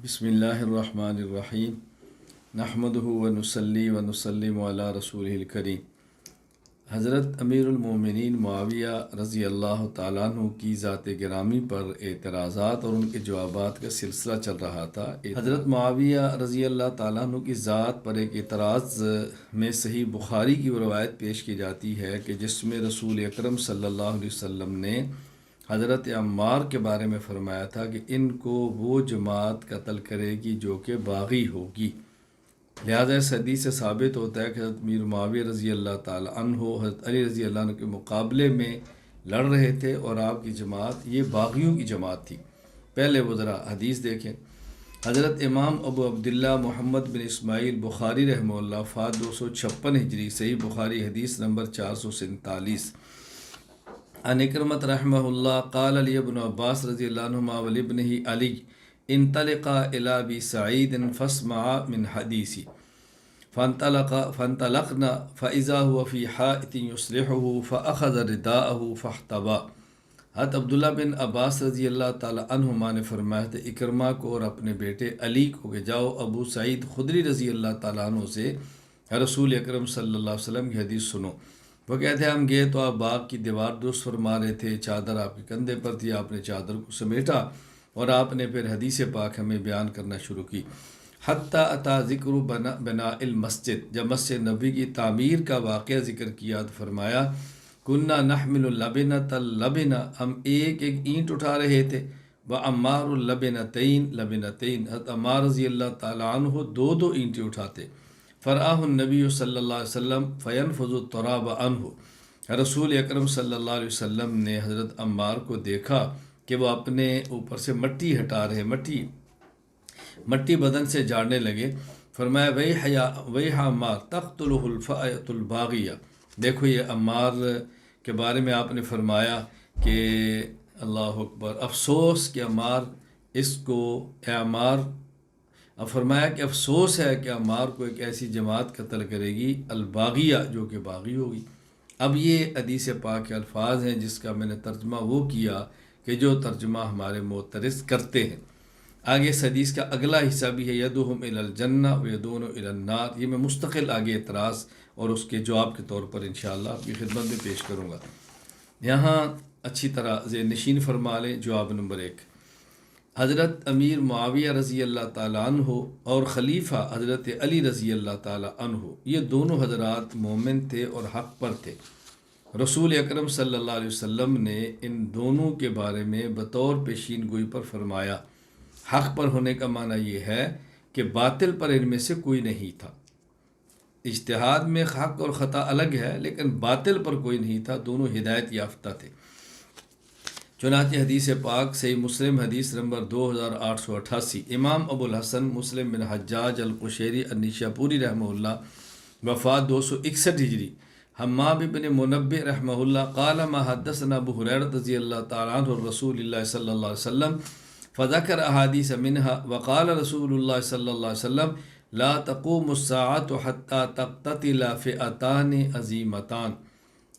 بسم اللہ الرحمن الرحیم نحمدہ ونصلی ونسلم علی رسولہ الکریم۔ حضرت امیر المومنین معاویہ رضی اللہ تعالیٰ عنہ کی ذات گرامی پر اعتراضات اور ان کے جوابات کا سلسلہ چل رہا تھا۔ حضرت معاویہ رضی اللہ تعالیٰ عنہ کی ذات پر ایک اعتراض میں صحیح بخاری کی وہ روایت پیش کی جاتی ہے کہ جس میں رسول اکرم صلی اللہ علیہ وسلم نے حضرت عمار کے بارے میں فرمایا تھا کہ ان کو وہ جماعت قتل کرے گی جو کہ باغی ہوگی۔ لہذا اس حدیث سے ثابت ہوتا ہے کہ حضرت امیر معاویہ رضی اللہ تعالیٰ عنہ حضرت علی رضی اللہ عنہ کے مقابلے میں لڑ رہے تھے اور آپ کی جماعت یہ باغیوں کی جماعت تھی۔ پہلے وہ ذرا حدیث دیکھیں۔ حضرت امام ابو عبداللہ محمد بن اسماعیل بخاری رحمہ اللہ وفات 256 ہجری، صحیح بخاری حدیث نمبر 447۔ عن اکرمۃ رحمہ اللہ قال علی ابن عباس رضی اللہ عنہما ولابنہ علی انطلقا الی ابی سعید فاسمعا من حدیثی فانطلقنا فاذا هو فی حائط یصلحه فاخذ رداءه فاحتبا۔ حضرت عبداللہ بن عباس رضی اللہ تعالی عنہما نے فرمایا تھا اکرمہ کو اور اپنے بیٹے علی کو کہ جاؤ ابو سعید خدری رضی اللہ تعالیٰ عنہ سے رسول اکرم صلی اللہ علیہ وسلم کی حدیث سنو۔ وہ کہتے ہیں ہم گئے تو آپ باغ کی دیوار درست فرما رہے تھے، چادر آپ کے کندھے پر تھی، آپ نے چادر کو سمیٹا اور آپ نے پھر حدیث پاک ہمیں بیان کرنا شروع کی۔ حتیٰ اتا ذکر بناء المسجد، جب مسجد نبی کی تعمیر کا واقعہ ذکر کیا تو فرمایا کننا نحمل اللبنۃ اللبنہ، ہم ایک ایک اینٹ اٹھا رہے تھے، وعمار اللبنتین لبنتین، حضرت عمار رضی اللہ تعالیٰ عنہ دو دو اینٹیں اٹھاتے۔ فرآہ النبی صلی اللہ علیہ وسلم فینفض التراب عنہ، رسول اکرم صلی اللہ علیہ وسلم نے حضرت عمار کو دیکھا کہ وہ اپنے اوپر سے مٹی ہٹا رہے، مٹی بدن سے جاڑنے لگے۔ فرمایا ویحا عمار تقتلہ الفئۃ الباغیہ، دیکھو یہ عمار کے بارے میں آپ نے فرمایا کہ اللہ اکبر، افسوس کہ عمار اس کو اے عمار، اب فرمایا کہ افسوس ہے کہ عمار کو ایک ایسی جماعت قتل کرے گی الباغیہ جو کہ باغی ہوگی۔ اب یہ حدیث پاک کے الفاظ ہیں جس کا میں نے ترجمہ وہ کیا کہ جو ترجمہ ہمارے معترض کرتے ہیں۔ آگے اس حدیث کا اگلا حصہ بھی ہے یدعوہم الی الجنہ ویدعون الی النار، یہ میں مستقل آگے اعتراض اور اس کے جواب کے طور پر انشاءاللہ آپ کی خدمت میں پیش کروں گا۔ یہاں اچھی طرح ذہن نشین فرما لیں۔ جواب نمبر 1، حضرت امیر معاویہ رضی اللہ تعالیٰ عنہ اور خلیفہ حضرت علی رضی اللہ تعالیٰ عنہ یہ دونوں حضرات مومن تھے اور حق پر تھے۔ رسول اکرم صلی اللہ علیہ وسلم نے ان دونوں کے بارے میں بطور پیشین گوئی پر فرمایا، حق پر ہونے کا معنی یہ ہے کہ باطل پر ان میں سے کوئی نہیں تھا۔ اجتہاد میں حق اور خطا الگ ہے لیکن باطل پر کوئی نہیں تھا، دونوں ہدایت یافتہ تھے۔ چنانچہ حدیث پاک صحیح مسلم حدیث نمبر 2888، امام ابو الحسن مسلم بن حجاج القشیری النیشاپوری رحمہ اللہ وفات 261 ہجری، حمام بن منبہ رحمہ اللہ قال ما حدثنا ابو ہریرہ رضی اللہ تعالیٰ عنہ رسول اللہ صلی اللہ علیہ وسلم فذکر احادیث منها وقال رسول اللہ صلی اللہ علیہ وسلم لا تقوم الساعة حتى تقتتل فئتان عظیمتان،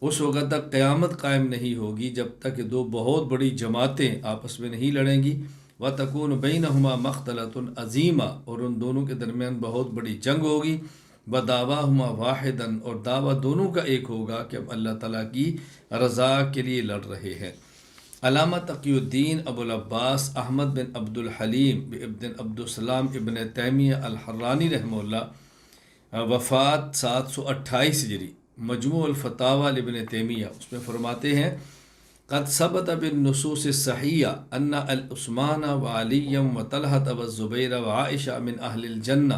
اس وقت تک قیامت قائم نہیں ہوگی جب تک کہ دو بہت بڑی جماعتیں آپس میں نہیں لڑیں گی، وَتَكُونُ بَيْنَهُمَا مَخْتَلَةٌ عَظِيمَةٌ، اور ان دونوں کے درمیان بہت بڑی جنگ ہوگی، وَدَعْوَاهُمَا وَاحِدًا، اور دعویٰ دونوں کا ایک ہوگا کہ ہم اللہ تعالیٰ کی رضا کے لیے لڑ رہے ہیں۔ علامہ تقی الدین ابو العباس احمد بن عبد الحلیم ابن عبدالسلام ابن تیمیہ الحرانی رحمہ اللہ وفات 728 ہجری، مجموع الفتاوی لابن تیمیہ، اس میں فرماتے ہیں قد ثبت بالنصوص الصحیحہ ان عثمان وعلی وطلحہ والزبیر وعائشہ من اہل الجنہ،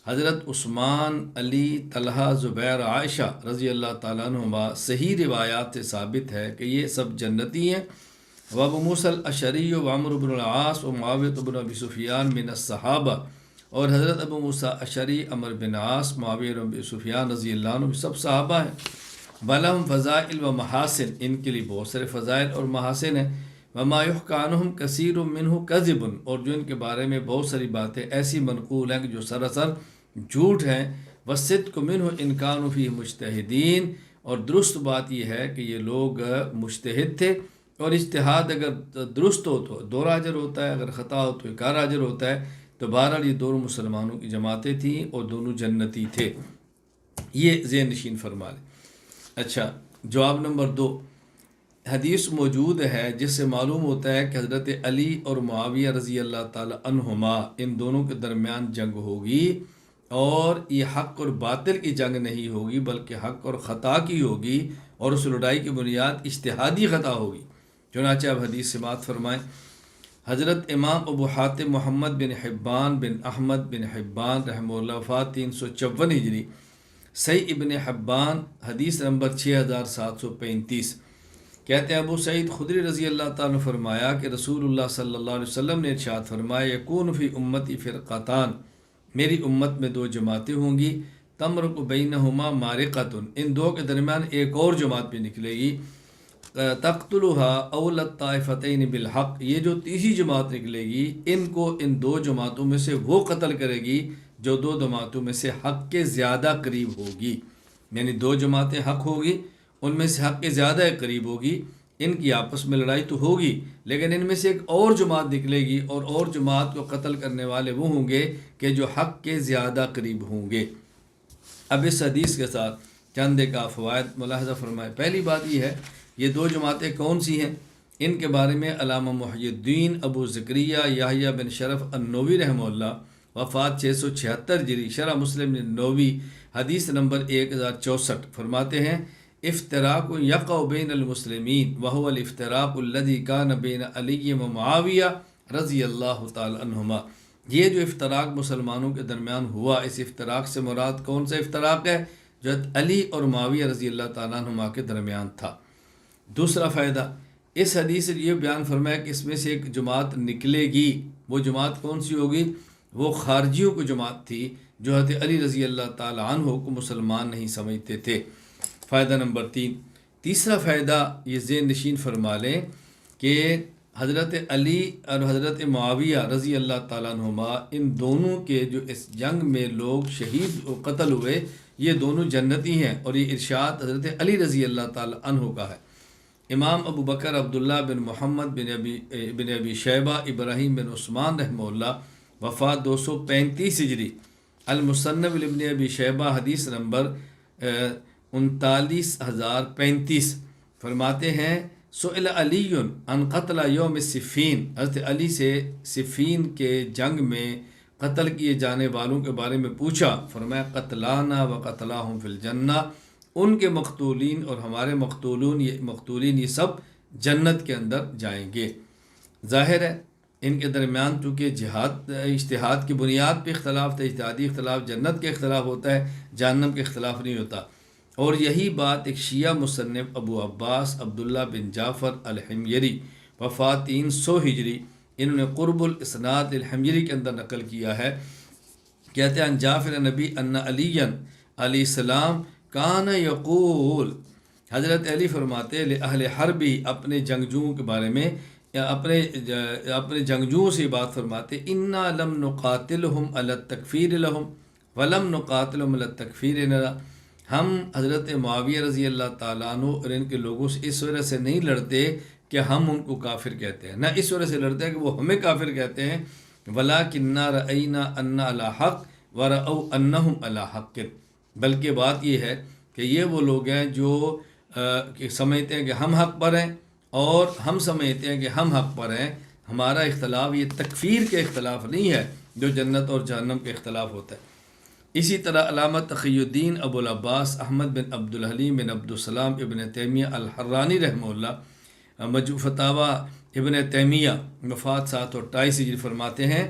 حضرت عثمان، علی، طلحہ، زبیر، عائشہ رضی اللہ تعالیٰ عنہما صحیح روایات سے ثابت ہے کہ یہ سب جنتی ہیں۔ وابو موسیٰ الاشعری وعمر بن العاص ومعاویہ بن ابی سفیان من الصحابہ، اور حضرت ابو موسیٰ اشعری، عمر بن عاص، معاویہ بن ابی سفیان رضی اللہ عنہ سب صحابہ ہیں۔ بلہم فضائل و محاسن، ان کے لیے بہت سارے فضائل اور محاسن ہیں۔ وما یحکی عنہم کثیر منہ کذب، اور جو ان کے بارے میں بہت ساری باتیں ایسی منقول ہیں کہ جو سراسر جھوٹ ہیں۔ والصدق منہ ان کانوا فیہ مجتہدین، اور درست بات یہ ہے کہ یہ لوگ مجتہد تھے اور اجتہاد اگر درست ہو تو 2 اجر ہوتا ہے، اگر خطا ہو تو 1 اجر ہوتا ہے۔ تو بہرحال یہ دونوں مسلمانوں کی جماعتیں تھیں اور دونوں جنتی تھے، یہ ذہن نشین فرما لیں۔ اچھا، جواب نمبر 2، حدیث موجود ہے جس سے معلوم ہوتا ہے کہ حضرت علی اور معاویہ رضی اللہ تعالی عنہما ان دونوں کے درمیان جنگ ہوگی، اور یہ حق اور باطل کی جنگ نہیں ہوگی بلکہ حق اور خطا کی ہوگی، اور اس لڑائی کی بنیاد اجتہادی خطا ہوگی۔ چنانچہ اب حدیث سماعت فرمائیں۔ حضرت امام ابو حاتم محمد بن حبان بن احمد بن حبان رحمہ اللہ وفات 354 ہجری، صحیح ابن حبان حدیث نمبر 6735، کہتے ہیں ابو سعید خدری رضی اللہ تعالیٰ نے فرمایا کہ رسول اللہ صلی اللہ علیہ وسلم نے ارشاد فرمایا، یکون فی امتی فرقتان، میری امت میں 2 جماعتیں ہوں گی، تمرق بینہما مارقۃ، ان 2 کے درمیان ایک اور جماعت بھی نکلے گی، تقتلها اول الطائفتین بالحق، یہ جو تیسری جماعت نکلے گی ان کو ان 2 جماعتوں میں سے وہ قتل کرے گی جو 2 جماعتوں میں سے حق کے زیادہ قریب ہوگی، یعنی 2 جماعتیں حق ہوگی، ان میں سے حق کے زیادہ قریب ہوگی، ان کی آپس میں لڑائی تو ہوگی لیکن ان میں سے ایک اور جماعت نکلے گی، اور جماعت کو قتل کرنے والے وہ ہوں گے کہ جو حق کے زیادہ قریب ہوں گے۔ اب اس حدیث کے ساتھ چند ایک فوائد ملاحظہ فرمائے۔ پہلی بات یہ ہے، یہ 2 جماعتیں کون سی ہیں؟ ان کے بارے میں علامہ محی الدین ابو زکریا یحییٰ بن شرف النووی رحمہ اللہ وفات 676 ہجری، شرح مسلم نووی حدیث نمبر 1064 فرماتے ہیں، افتراق یقع بین المسلمین وهو الافتراق الذي كان بین علی و معاویہ رضی اللہ تعالی عنہما، یہ جو افتراق مسلمانوں کے درمیان ہوا، اس افتراق سے مراد کون سا افتراق ہے؟ جو علی اور معاویہ رضی اللہ تعالیٰ عنہما کے درمیان تھا۔ دوسرا فائدہ، اس حدیث سے یہ بیان فرمایا کہ اس میں سے ایک جماعت نکلے گی، وہ جماعت کون سی ہوگی؟ وہ خارجیوں کی جماعت تھی جو حضرت علی رضی اللہ تعالیٰ عنہ کو مسلمان نہیں سمجھتے تھے۔ فائدہ نمبر 3، تیسرا فائدہ یہ ذہن نشین فرما لیں کہ حضرت علی اور حضرت معاویہ رضی اللہ تعالیٰ عنہما، ان دونوں کے جو اس جنگ میں لوگ شہید و قتل ہوئے، یہ دونوں جنتی ہیں، اور یہ ارشاد حضرت علی رضی اللہ تعالیٰ عنہ کا ہے۔ امام ابو بکر عبداللہ بن محمد بن ابی شیبہ ابراہیم بن عثمان رحمہ اللہ وفات 235 ہجری، المصنف ابن ابی شیبہ حدیث نمبر 39035 فرماتے ہیں، سئل علی عن قتل یوم صفین، حضرت علی سے صفین کے جنگ میں قتل کیے جانے والوں کے بارے میں پوچھا، فرمایا قتلانا و قتلاہم فی الجنہ، ان کے مقتولین اور ہمارے مقتولین یہ سب جنت کے اندر جائیں گے۔ ظاہر ہے ان کے درمیان چونکہ جہاد اجتہاد کی بنیاد پہ اختلاف تھا، اجتہادی اختلاف جنت کے اختلاف ہوتا ہے، جہنم کے اختلاف نہیں ہوتا، اور یہی بات ایک شیعہ مصنف ابو عباس عبداللہ بن جعفر الحمیری وفات 300 ہجری، انہوں نے قرب الاسناد الحمیری کے اندر نقل کیا ہے، کہتے ہیں جعفر نبی ان علی علیہ السلام کان یقول، حضرت علی فرماتے لأہل حربی، اپنے جنگجوؤں کے بارے میں، اپنے جنگجوؤں سے بات فرماتے، انا لم نقاتلہم علی التکفیر لہم ولم نقاتلہم علی التکفیر لنا، ہم حضرت معاویہ رضی اللہ تعالیٰ عنہ اور ان کے لوگوں سے اس وجہ سے نہیں لڑتے کہ ہم ان کو کافر کہتے ہیں، نہ اس وجہ سے لڑتے ہیں کہ وہ ہمیں کافر کہتے ہیں، ولکننا رأینا انا علی حق ورأوا انہم علی حق، بلکہ بات یہ ہے کہ یہ وہ لوگ ہیں جو سمجھتے ہیں کہ ہم حق پر ہیں، اور ہم سمجھتے ہیں کہ ہم حق پر ہیں، ہمارا اختلاف یہ تکفیر کے اختلاف نہیں ہے جو جنت اور جہنم کے اختلاف ہوتا ہے۔ اسی طرح علامہ تقی الدین ابو العباس احمد بن عبد الحلیم بن عبد السلام ابن تیمیہ الحرانی رحمہ اللہ مجموع فتاوی ابن تیمیہ وفات 728 ہجری فرماتے ہیں،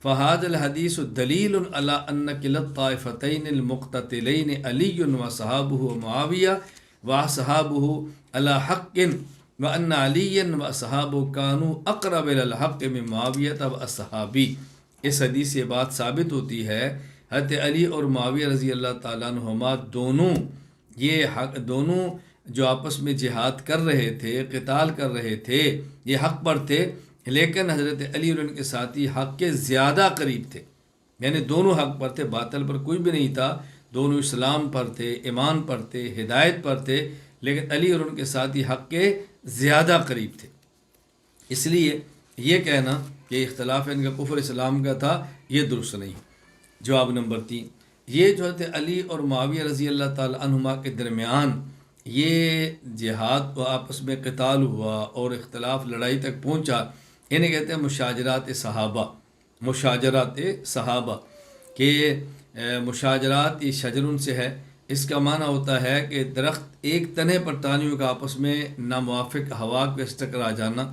فہذا الحدیث دلیل علی ان کلا الطائفتین المقتتلین علی وصحابہ ومعاویہ وصحابہ علی حق وان علی وصحابہ کانوا اقرب الی الحق من معاویہ واصحابہ۔ اس حدیث سے بات ثابت ہوتی ہے حضرت علی اور معاویہ رضی اللہ تعالیٰ عنہما دونوں جو آپس میں جہاد کر رہے تھے، قتال کر رہے تھے، یہ حق پر تھے، لیکن حضرت علی اور ان کے ساتھی حق کے زیادہ قریب تھے، یعنی دونوں حق پر تھے، باطل پر کوئی بھی نہیں تھا، دونوں اسلام پر تھے، ایمان پر تھے، ہدایت پر تھے، لیکن علی اور ان کے ساتھی حق کے زیادہ قریب تھے۔ اس لیے یہ کہنا کہ اختلاف ان کا کفر اسلام کا تھا یہ درست نہیں۔ جواب نمبر 3، یہ جو حضرت علی اور معاویہ رضی اللہ تعالی عنہما کے درمیان یہ جہاد و آپس میں قتال ہوا اور اختلاف لڑائی تک پہنچا، انہیں کہتے ہیں مشاجرات صحابہ۔ مشاجرات صحابہ کہ مشاجرات یہ شجرن سے ہے، اس کا معنی ہوتا ہے کہ درخت ایک تنے پر تانیوں کا آپس میں ناموافق ہوا کے ٹکرا جانا،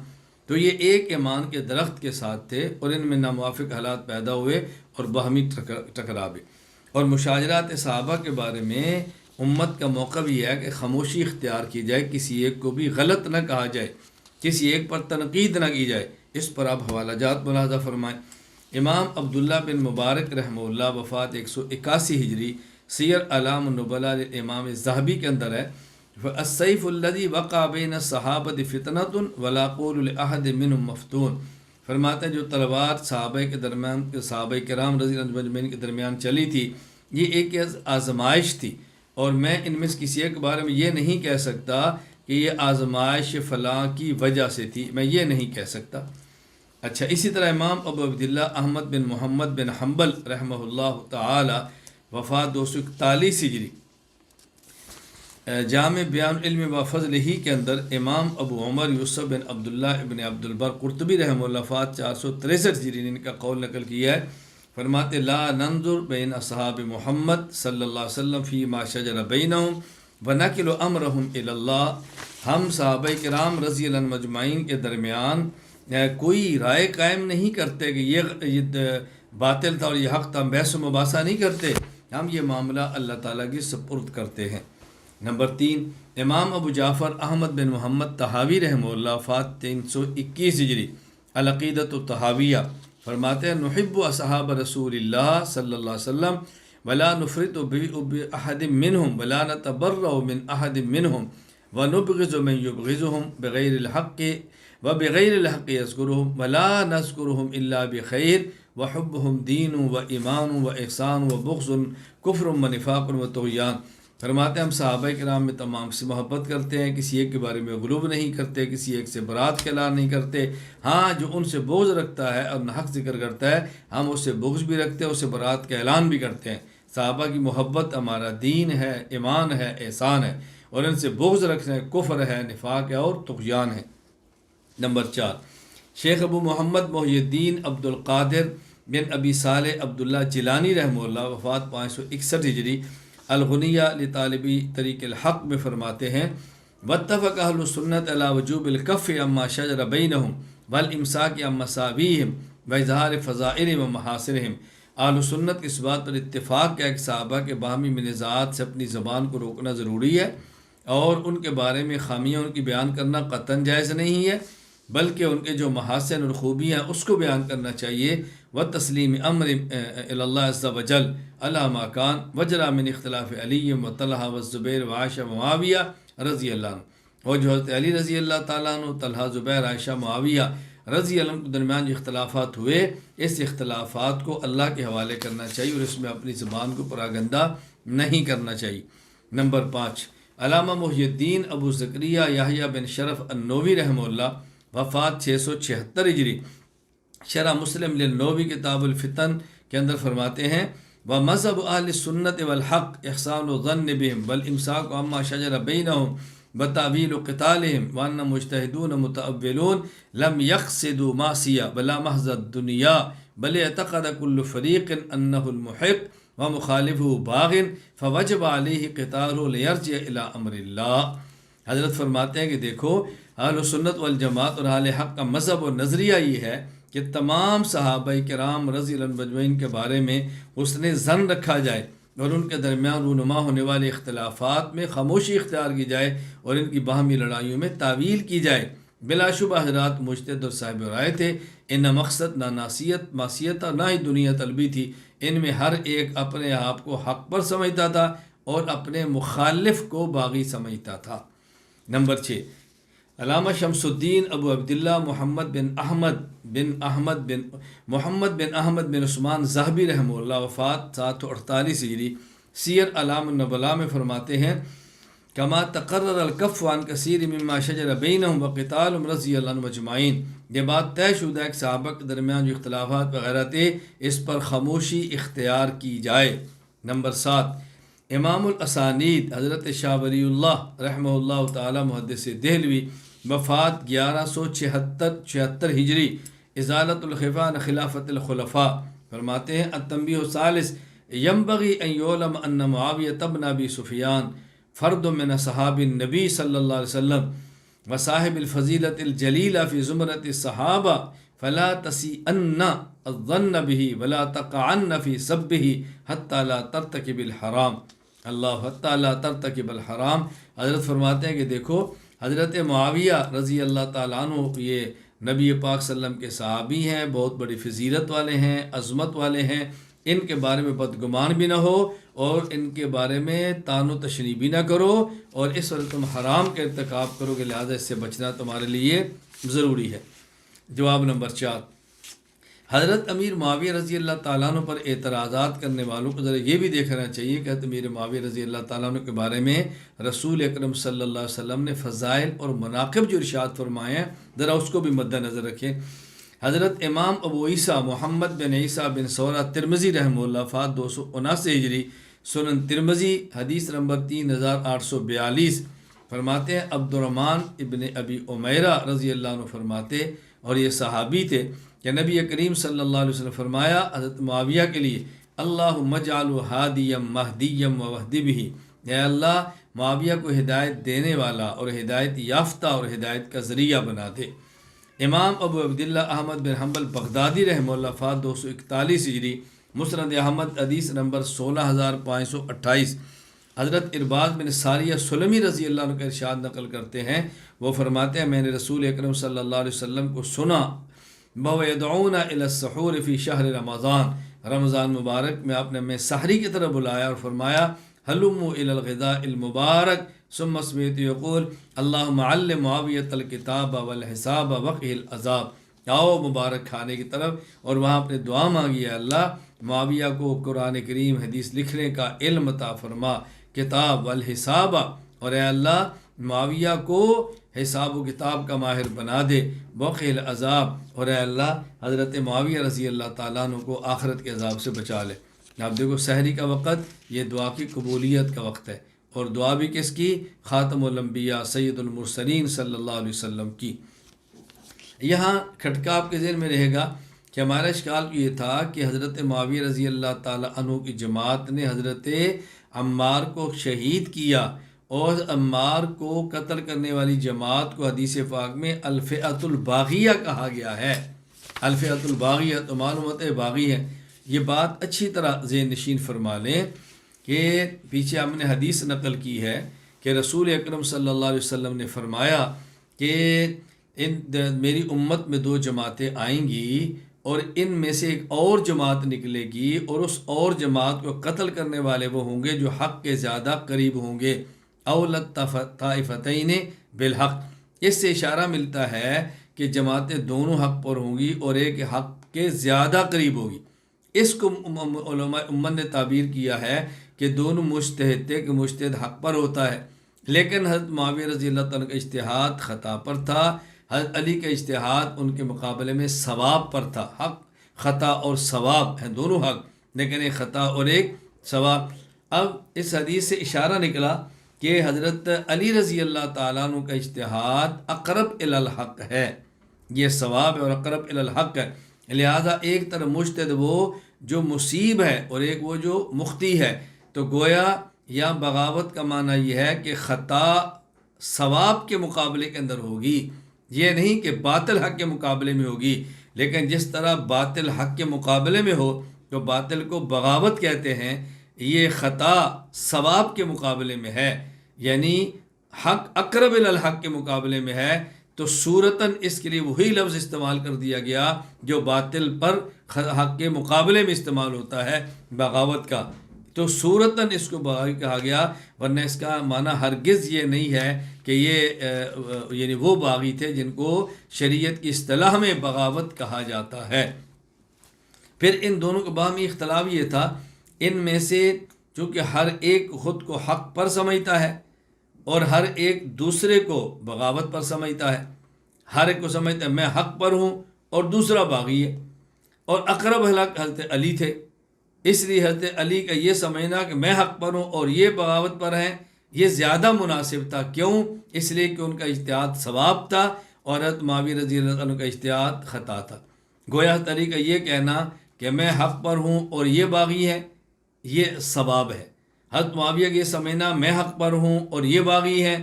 تو یہ ایک ایمان کے درخت کے ساتھ تھے اور ان میں ناموافق حالات پیدا ہوئے اور باہمی ٹکراوے۔ اور مشاجرات صحابہ کے بارے میں امت کا موقع بھی ہے کہ خاموشی اختیار کی جائے، کسی ایک کو بھی غلط نہ کہا جائے، کسی ایک پر تنقید نہ کی جائے۔ اس پر آپ حوالہ جات ملاحظہ فرمائیں۔ امام عبداللہ بن مبارک رحمہ اللہ، وفات 181 ہجری، سیر اعلام النبلاء امام ذہبی کے اندر ہے، السیف الذی وقع بین الصحابۃ فتنۃ ولا قول لاحد منہم مفتون، فرماتے ہیں جو تلوار صحابہ کے درمیان، صحابہ کرام رضی اللہ عنہم اجمعین کے درمیان چلی تھی، یہ ایک آزمائش تھی، اور میں ان میں سے کسی ایک کے بارے میں یہ نہیں کہہ سکتا کہ یہ آزمائش فلاں کی وجہ سے تھی، میں یہ نہیں کہہ سکتا۔ اچھا، اسی طرح امام ابو عبداللہ احمد بن محمد بن حنبل رحمہ اللہ تعالی، وفات 241 ہجری، جامع بیان علم و فضل ہی کے اندر امام ابو عمر یوسف بن عبداللہ ابن عبدالبر قرطبی رحمہ اللہ، وفات 463 ہجری، ان کا قول نقل کیا ہے، فرماتے لا ننظر بین اصحاب محمد صلی اللہ علیہ وسلم فیما شجر بینہم ونکل امرہم الی اللہ، ہم صحابہ کرام رضی اللہ عنہم اجمعین کے درمیان کوئی رائے قائم نہیں کرتے کہ یہ باطل تھا اور یہ حق تھا، بحث و مباحثہ نہیں کرتے، ہم یہ معاملہ اللہ تعالیٰ کی سپرد کرتے ہیں۔ نمبر 3، امام ابو جعفر احمد بن محمد طحاوی رحمہ اللہ، وفات 321 ہجری، العقیدۃ الطحاویہ، فرماتے ہیں نحب اصحاب رسول اللہ صلی اللہ علیہ وسلم ولا نفرط باحد منہم ولا نتبرأ من احد منہم ونبغض من یبغضهم بغیر الحق وبغیر الحق یذکرهم ولا نذکرهم الا بخیر وحبهم دین وایمان واحسان وبغض کفر ونفاق وطغیان، فرماتے ہیں ہم صحابہ کرام میں تمام سے محبت کرتے ہیں، کسی ایک کے بارے میں غلو نہیں کرتے، کسی ایک سے برات کا اعلان نہیں کرتے، ہاں جو ان سے بغض رکھتا ہے اور ناحق ذکر کرتا ہے ہم اس سے بغض بھی رکھتے ہیں، اس سے برات کا اعلان بھی کرتے ہیں۔ صحابہ کی محبت ہمارا دین ہے، ایمان ہے، احسان ہے، اور ان سے بغض رکھنا کفر ہے، نفاق ہے اور طغیان ہے۔ نمبر 4، شیخ ابو محمد محی الدین عبد القادر بن ابی صالح عبداللہ جیلانی رحمہ اللہ، وفات 561 ہجری، الغنیہ لطالبی طریق الحق میں فرماتے ہیں واتفق اہل السنت علی وجوب الکف عما شجر بینہم والامساک عن مساویہم واظہار فضائلہم ومحاسنہم، اہل سنت اس بات پر اتفاق کیا کہ صحابہ کے باہمی منازعات سے اپنی زبان کو روکنا ضروری ہے اور ان کے بارے میں خامیاں ان کی بیان کرنا قطعاً جائز نہیں ہے، بلکہ ان کے جو محاسن اور خوبیاں ہیں اس کو بیان کرنا چاہیے، وتسلیم امر الی اللہ عز وجل علی ما کان وجرا من اختلاف علی و طلحہ و زبیر و عائشہ و معاویہ رضی اللہ عنہ، اور جو حضرت علی رضی اللہ تعالیٰ عنہ، طلحہ، زبیر، عائشہ، معاویہ رضی اللہ عنہ کے درمیان جو اختلافات ہوئے، اس اختلافات کو اللہ کے حوالے کرنا چاہیے اور اس میں اپنی زبان کو پراگندہ نہیں کرنا چاہیے۔ نمبر 5، علامہ محی الدین ابو زکریا یحییٰ بن شرف النووی رحمہ اللہ، وفات 676 ہجری، شرح مسلم للنووی کتاب الفتن کے اندر فرماتے ہیں ومذہب اہل السنت والحق احسان الظن بہم والامساک عما شجر بینہم بتاویل قتالہم وان مجتہدون متأولون لم یقصدوا معصیہ بلا محض الدنیا بل اعتقد کل فریق انہ المحق ومخالفہ باغ فوجب علیہ قتالہ لیرجع الی امر اللہ۔ حضرت فرماتے ہیں کہ دیکھو اہل سنت والجماعت اور اہل حق کا مذہب اور نظریہ یہ ہے کہ تمام صحابہ کرام رضی اللہ عنہم اجمعین کے بارے میں حسن ظن رکھا جائے اور ان کے درمیان رونما ہونے والے اختلافات میں خاموشی اختیار کی جائے اور ان کی باہمی لڑائیوں میں تعویل کی جائے۔ بلا شبہ حضرات مجتہد اور صاحب رائے تھے، ان مقصد نہ معصیت نہ ہی دنیا طلبی تھی، ان میں ہر ایک اپنے آپ کو حق پر سمجھتا تھا اور اپنے مخالف کو باغی سمجھتا تھا۔ نمبر 6، علامہ شمس الدین ابو عبداللہ محمد بن احمد بن عثمان ذہبی رحمہ اللہ، وفات 748 ہجری، سیر اعلام النبلاء میں فرماتے ہیں کما تقرر الکف عن کثیر مما شجر بینہم وقتالہم رضی اللہ عنہم اجمعین، یہ بات طے شدہ ہے کہ صحابہ کے درمیان جو اختلافات وغیرہ تھے اس پر خاموشی اختیار کی جائے۔ نمبر 7، امام الاسانید حضرت شاہ ولی اللہ رحمہ اللہ تعالی محدث دہلوی، وفات 1176 ہجری، ازالۃ الخفا عن خلافت الخلفاء، فرماتے ہیں التنبیہ الثالث، ینبغی ان یعلم ان معاویہ بن ابی سفیان فرد من صحاب النبی صلی اللہ علیہ وسلم وصاحب الفضیلۃ الجلیلہ فی زمرۃ الصحابہ فلا تسیئن الظن به ولا تقعن فی سبہ حتی لا ترتکب الحرام۔ اللہ حتی لا ترتکب الحرام، حضرت فرماتے ہیں کہ دیکھو حضرت معاویہ رضی اللہ تعالیٰ عنہ یہ نبی پاک صلی اللہ علیہ وسلم کے صحابی ہیں، بہت بڑی فضیلت والے ہیں، عظمت والے ہیں، ان کے بارے میں بدگمان بھی نہ ہو اور ان کے بارے میں طعن و تشنیع بھی نہ کرو، اور اس وقت تم حرام کا ارتکاب کرو گے، لہذا اس سے بچنا تمہارے لیے ضروری ہے۔ جواب نمبر 4، حضرت امیر معاویہ رضی اللہ تعالیٰ عنہ پر اعتراضات کرنے والوں کو ذرا یہ بھی دیکھنا چاہیے کہ حضرت امیر معاویہ رضی اللہ تعالیٰ عنہ کے بارے میں رسول اکرم صلی اللہ علیہ وسلم نے فضائل اور مناقب جو ارشاد فرمائے ہیں ذرا اس کو بھی مد نظر رکھیں۔ حضرت امام ابو عیسیٰ محمد بن عیسیٰ بن سورہ ترمذی رحمہ اللہ، وفات 279 ہجری، سنن ترمذی حدیث نمبر 3842، فرماتے ہیں عبد الرحمن ابن ابی عمیرہ رضی اللہ عنہ فرماتے، اور یہ صحابی تھے، کہ نبی کریم صلی اللہ علیہ وسلم فرمایا حضرت معاویہ کے لیے، اللہم اجعلہ ہادیا مہدیا ووہد بہ، اے اللہ معاویہ کو ہدایت دینے والا اور ہدایت یافتہ اور ہدایت کا ذریعہ بنا دے۔ امام ابو عبداللہ احمد بن حنبل بغدادی رحمہ اللہ، وفات 241 ہجری، مسند احمد حدیث نمبر 16528، حضرت ارباز بن ساریہ سلمی رضی اللہ عنہ کا ارشاد نقل کرتے ہیں، وہ فرماتے ہیں میں نے رسول اکرم صلی اللہ علیہ وسلم کو سنا وَهُوَ يَدْعُونَ إِلَى السَّحُورِ فِي شَهْرِ رمضان، رمضان مبارک میں آپ نے ہمیں سحری کی طرف بلایا اور فرمایا هَلُمُّوا إِلَى الْغِذَاءِ الْمُبَارَكِ ثُمَّ سَمِعْتُ يَقُولُ اللَّهُمَّ عَلِّمْ مُعَاوِيَةَ الْكِتَابَ وَالْحِسَابَ وَقِهِ الْعَذَابَ، آؤ مبارک کھانے کی طرف، اور وہاں اپنے دعا مانگی ہے اللہ معاویہ کو قرآن کریم حدیث لکھنے کا علم عطا فرما، کتاب والحساب، اور اے اللہ معاویہ کو حساب و کتاب کا ماہر بنا دے، وقع العذاب، اور اے اللہ حضرت معاویہ رضی اللہ تعالیٰ عنہ کو آخرت کے عذاب سے بچا لے۔ آپ دیکھو سحری کا وقت یہ دعا کی قبولیت کا وقت ہے، اور دعا بھی کس کی؟ خاتم الانبیاء سید المرسلین صلی اللہ علیہ وسلم کی۔ یہاں کھٹکا آپ کے ذہن میں رہے گا کہ ہمارا اشکال یہ تھا کہ حضرت معاویہ رضی اللہ تعالیٰ عنہ کی جماعت نے حضرت عمار کو شہید کیا، اور عمار کو قتل کرنے والی جماعت کو حدیث پاک میں الفئۃ الباغیہ کہا گیا ہے۔ الفئۃ الباغیہ تو معلومات باغی ہے، یہ بات اچھی طرح ذہن نشین فرما لیں کہ پیچھے ہم نے حدیث نقل کی ہے کہ رسول اکرم صلی اللہ علیہ وسلم نے فرمایا کہ میری امت میں 2 جماعتیں آئیں گی، اور ان میں سے ایک اور جماعت نکلے گی، اور اس اور جماعت کو قتل کرنے والے وہ ہوں گے جو حق کے زیادہ قریب ہوں گے، اولت طائفتین بالحق۔ اس سے اشارہ ملتا ہے کہ جماعتیں دونوں حق پر ہوں گی اور ایک حق کے زیادہ قریب ہوگی۔ اس کو علماء امت نے تعبیر کیا ہے کہ دونوں مجتہد تھے، کہ مجتہد حق پر ہوتا ہے، لیکن حضرت معاویہ رضی اللہ تعالیٰ کا اجتہاد خطا پر تھا، حضرت علی کا اجتہاد ان کے مقابلے میں ثواب پر تھا۔ حق، خطا اور ثواب ہیں دونوں حق، لیکن ایک خطا اور ایک ثواب۔ اب اس حدیث سے اشارہ نکلا کہ حضرت علی رضی اللہ تعالیٰ عنہ کا اجتہاد اقرب الی الحق ہے، یہ ثواب ہے اور اقرب الی الحق ہے، لہذا ایک طرف مجتہد وہ جو مصیب ہے اور ایک وہ جو مخطی ہے، تو گویا یا بغاوت کا معنی یہ ہے کہ خطا ثواب کے مقابلے کے اندر ہوگی، یہ نہیں کہ باطل حق کے مقابلے میں ہوگی، لیکن جس طرح باطل حق کے مقابلے میں ہو تو باطل کو بغاوت کہتے ہیں، یہ خطا ثواب کے مقابلے میں ہے، یعنی حق اقرب الی الحق کے مقابلے میں ہے، تو صورتاً اس کے لیے وہی لفظ استعمال کر دیا گیا جو باطل پر حق کے مقابلے میں استعمال ہوتا ہے بغاوت کا، تو صورتاً اس کو بغاوت کہا گیا، ورنہ اس کا معنی ہرگز یہ نہیں ہے کہ یہ یعنی وہ باغی تھے جن کو شریعت کی اصطلاح میں بغاوت کہا جاتا ہے۔ پھر ان دونوں کا باہمی اختلاف یہ تھا، ان میں سے چونکہ ہر ایک خود کو حق پر سمجھتا ہے، اور ہر ایک دوسرے کو بغاوت پر سمجھتا ہے، ہر ایک کو سمجھتا ہے میں حق پر ہوں اور دوسرا باغی ہے۔ اور اقرب حلق حضرت علی تھے، اس لیے حضرت علی کا یہ سمجھنا کہ میں حق پر ہوں اور یہ بغاوت پر ہیں یہ زیادہ مناسب تھا۔ کیوں؟ اس لیے کہ ان کا اجتہاد صواب تھا اور حضرت معاویہ رضی اللہ عنہ کا اجتہاد خطا تھا۔ گویا حضرت علی کا یہ کہنا کہ میں حق پر ہوں اور یہ باغی ہے یہ صواب ہے، حضرت معاویہ کا یہ سمجھنا میں حق پر ہوں اور یہ باغی ہے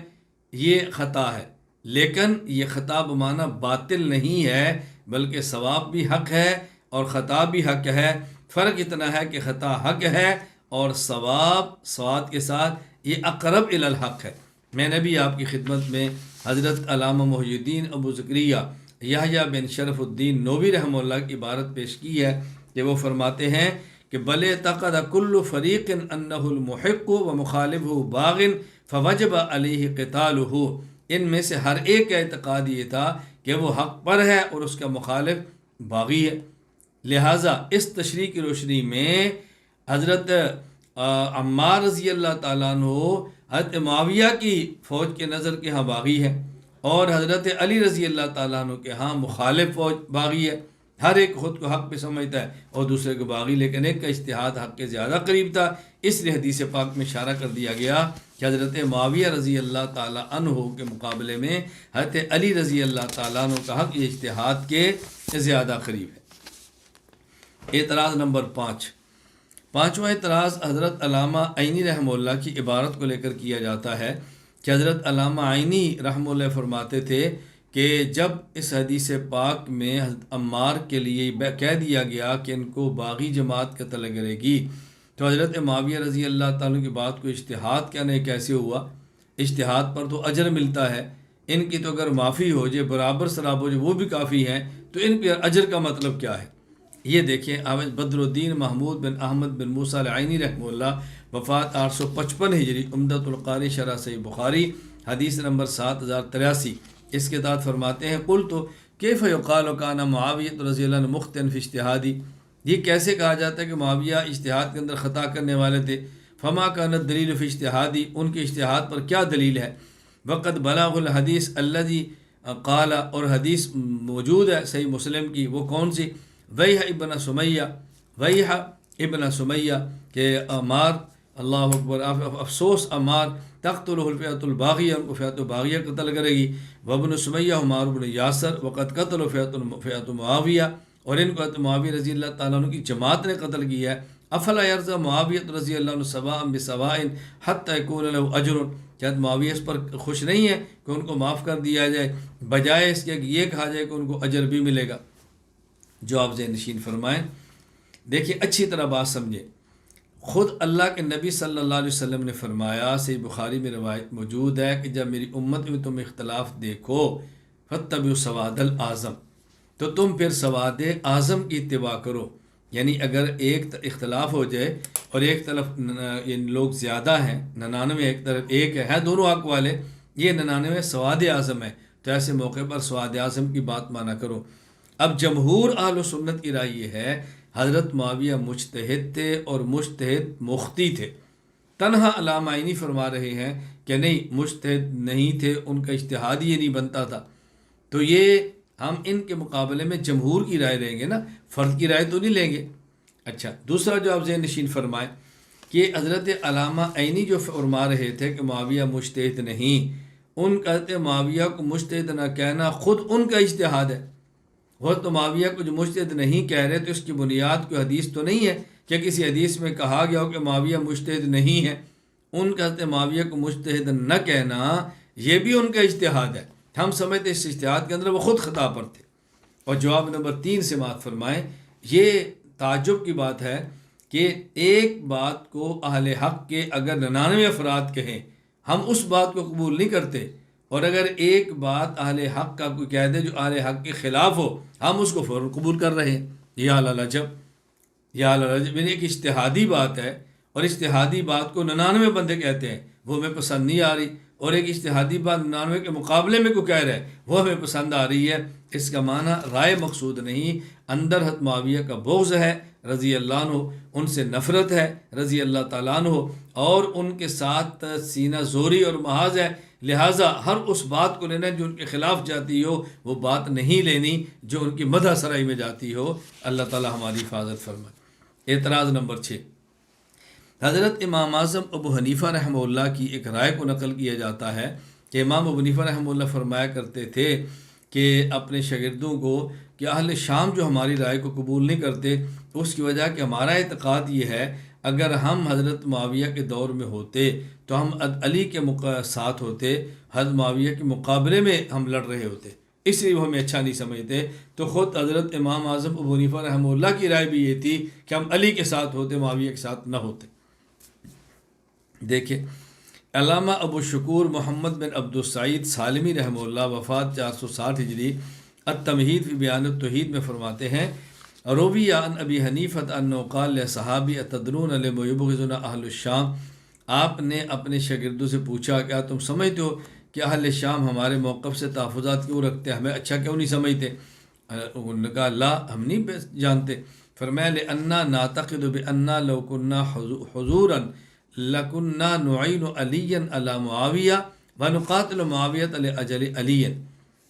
یہ خطا ہے، لیکن یہ خطا بمعنی باطل نہیں ہے بلکہ صواب بھی حق ہے اور خطا بھی حق ہے۔ فرق اتنا ہے کہ خطا حق ہے اور ثواب سواد کے ساتھ یہ اقرب الی الحق ہے۔ میں نے بھی آپ کی خدمت میں حضرت علامہ محی الدین ابو زکریہ یحییٰ بن شرف الدین نووی رحمہ اللہ کی عبارت پیش کی ہے کہ وہ فرماتے ہیں کہ بل اعتقد کل فریق انہ المحق و مخالفہ باغ فوجب علیہ قتالہ، ان میں سے ہر ایک کا اعتقاد یہ تھا کہ وہ حق پر ہے اور اس کا مخالف باغی ہے۔ لہٰذا اس تشریح کی روشنی میں حضرت عمار رضی اللہ تعالیٰ عنہ حضرت معاویہ کی فوج کے نظر کے ہاں باغی ہے اور حضرت علی رضی اللہ تعالیٰ عنہ کے ہاں مخالف فوج باغی ہے۔ ہر ایک خود کو حق پہ سمجھتا ہے اور دوسرے کو باغی، لیکن ایک کا اجتہاد حق کے زیادہ قریب تھا، اس لیے حدیث پاک میں اشارہ کر دیا گیا کہ حضرت معاویہ رضی اللہ تعالیٰ عنہ کے مقابلے میں حضرت علی رضی اللہ تعالیٰ عنہ کا حق یہ اجتہاد کے زیادہ قریب ہے۔ اعتراض نمبر 5، پانچواں اعتراض حضرت علامہ عینی رحمہ اللہ کی عبارت کو لے کر کیا جاتا ہے کہ حضرت علامہ عینی رحمہ اللہ فرماتے تھے کہ جب اس حدیث پاک میں حضرت عمار کے لیے کہہ دیا گیا کہ ان کو باغی جماعت قتل کرے گی تو حضرت معاویہ رضی اللہ تعالیٰ کی بات کو اجتہاد کہنے کیسے ہوا؟ اجتہاد پر تو اجر ملتا ہے، ان کی تو اگر معافی ہو جائے برابر سراب ہو جائے وہ بھی کافی ہیں، تو ان پہ اجر کا مطلب کیا ہے؟ یہ دیکھیں حافظ بدر الدین محمود بن احمد بن موسیٰ العینی رحمہ اللہ، وفات 855 ہجری، عمدۃ القاری شرح صحیح بخاری، حدیث نمبر 7083، اس کے تحت فرماتے ہیں قلت کیف یقال کان معاویہ رضی اللہ عنہ مخطئا فی اجتہادی، یہ کیسے کہا جاتا ہے کہ معاویہ اجتہاد کے اندر خطا کرنے والے تھے؟ فما کانت دلیل فی اجتہادی، ان کے اجتہاد پر کیا دلیل ہے؟ وقد بلغ الحدیث الذی قال، اور حدیث موجود ہے صحیح مسلم کی، وہ کون سی؟ ویح ابن سمیہ، ویح ابن سمیہ کہ عمار، اللہ اکبر، افسوس عمار، تقتلہ الفئۃ الباغیہ، ان کو فئۃ باغیہ قتل کرے گی، وابن سمیہ عمار بن یاسر، وقد قتل فئۃ معاویہ، اور ان کو معاویہ رضی اللہ تعالیٰ عنہ کی جماعت نے قتل کیا ہے۔ افلا یرضی معاویہ رضی اللہ عنہ سواء بسواء حتی یکون له اجر، کیا معاویہ اس پر خوش نہیں ہے کہ ان کو معاف کر دیا جائے بجائے اس کے کہ یہ کہا جائے کہ ان کو اجر بھی ملے گا؟ جو آپ ذہن نشین فرمائیں، دیکھیں اچھی طرح بات سمجھیں، خود اللہ کے نبی صلی اللہ علیہ وسلم نے فرمایا، صحیح بخاری میں روایت موجود ہے کہ جب میری امت میں تم اختلاف دیکھو فاتبعوا سواد الاعظم، تو تم پھر سواد اعظم کی اتباع کرو، یعنی اگر ایک اختلاف ہو جائے اور ایک طرف لوگ زیادہ ہیں 99، ایک طرف ایک ہے دونوں حق والے، یہ 99 سواد اعظم ہے، تو ایسے موقع پر سواد اعظم کی بات مانا کرو۔ اب جمہور اہل سنت کی رائے یہ ہے حضرت معاویہ مجتہد تھے اور مجتہد مختی تھے، تنہا علامہ عینی فرما رہے ہیں کہ نہیں مجتہد نہیں تھے، ان کا اجتہاد ہی نہیں بنتا تھا، تو یہ ہم ان کے مقابلے میں جمہور کی رائے لیں گے نا، فرد کی رائے تو نہیں لیں گے۔ اچھا، دوسرا جو آپ ذہن نشین فرمائیں کہ حضرت علامہ عینی جو فرما رہے تھے کہ معاویہ مجتہد نہیں، ان کہتے معاویہ کو مجتہد نہ کہنا خود ان کا اجتہاد ہے، وہ تو معاویہ کو جو مجتہد نہیں کہہ رہے تو اس کی بنیاد کوئی حدیث تو نہیں ہے کہ کسی حدیث میں کہا گیا ہو کہ معاویہ مجتہد نہیں ہے، ان کہتے معاویہ کو مجتہد نہ کہنا یہ بھی ان کا اجتہاد ہے، ہم سمجھتے اس اجتہاد کے اندر وہ خود خطا پر تھے۔ اور جواب نمبر 3 سے بات فرمائیں، یہ تعجب کی بات ہے کہ ایک بات کو اہل حق کے اگر 99 افراد کہیں ہم اس بات کو قبول نہیں کرتے، اور اگر ایک بات اہل حق کا کوئی کہہ دے جو اہل حق کے خلاف ہو ہم اس کو فوراً قبول کر رہے ہیں، یا العجب، یا العجب، یعنی ایک اجتہادی بات ہے اور اجتہادی بات کو 99 بندے کہتے ہیں وہ ہمیں پسند نہیں آ رہی، اور ایک اجتہادی بات 99 کے مقابلے میں کو کہہ رہا ہے وہ ہمیں پسند آ رہی ہے، اس کا معنی رائے مقصود نہیں، اندر حضرت معاویہ کا بغض ہے رضی اللہ عنہ، ان سے نفرت ہے رضی اللہ تعالیٰ عنہ، اور ان کے ساتھ سینہ زوری اور محاذ ہے، لہٰذا ہر اس بات کو لینا جو ان کے خلاف جاتی ہو، وہ بات نہیں لینی جو ان کی مدح سرائی میں جاتی ہو۔ اللہ تعالیٰ ہماری حفاظت فرمائے۔ اعتراض نمبر 6، حضرت امام اعظم ابو حنیفہ رحمہ اللہ کی ایک رائے کو نقل کیا جاتا ہے کہ امام ابو حنیفہ رحمہ اللہ فرمایا کرتے تھے کہ اپنے شاگردوں کو کہ اہل شام جو ہماری رائے کو قبول نہیں کرتے، اس کی وجہ کہ ہمارا اعتقاد یہ ہے اگر ہم حضرت معاویہ کے دور میں ہوتے تو ہم علی کے ساتھ ہوتے، حضرت معاویہ کے مقابلے میں ہم لڑ رہے ہوتے، اس لیے وہ ہمیں اچھا نہیں سمجھتے۔ تو خود حضرت امام اعظم ابو حنیفہ رحمہ اللہ کی رائے بھی یہ تھی کہ ہم علی کے ساتھ ہوتے، معاویہ کے ساتھ نہ ہوتے۔ دیکھیں علامہ ابو شکور محمد بن عبد السعید سالمی رحمہ اللہ وفات 460 ہجری التمہید فی بیان التوحید میں فرماتے ہیں، روی عن ابی حنیفہ انہ قال لصحابی اتدرون لما یبغضنا اہل الشام، آپ نے اپنے شاگردوں سے پوچھا کیا تم سمجھتے ہو کہ اہل شام ہمارے موقف سے تحفظات کیوں رکھتے ہیں، ہمیں اچھا کیوں نہیں سمجھتے؟ انہوں نے کہا لا، ہم نہیں جانتے۔ فرمایا لأننا نعتقد بأننا لو كنا حضورا لَكُنَّا نُعِينُ عَلِيًّا عَلَى مُعَاوِيَةَ وَنُقَاتِلُ مُعَاوِيَةَ لِأَجَلِ عَلِيٍّ،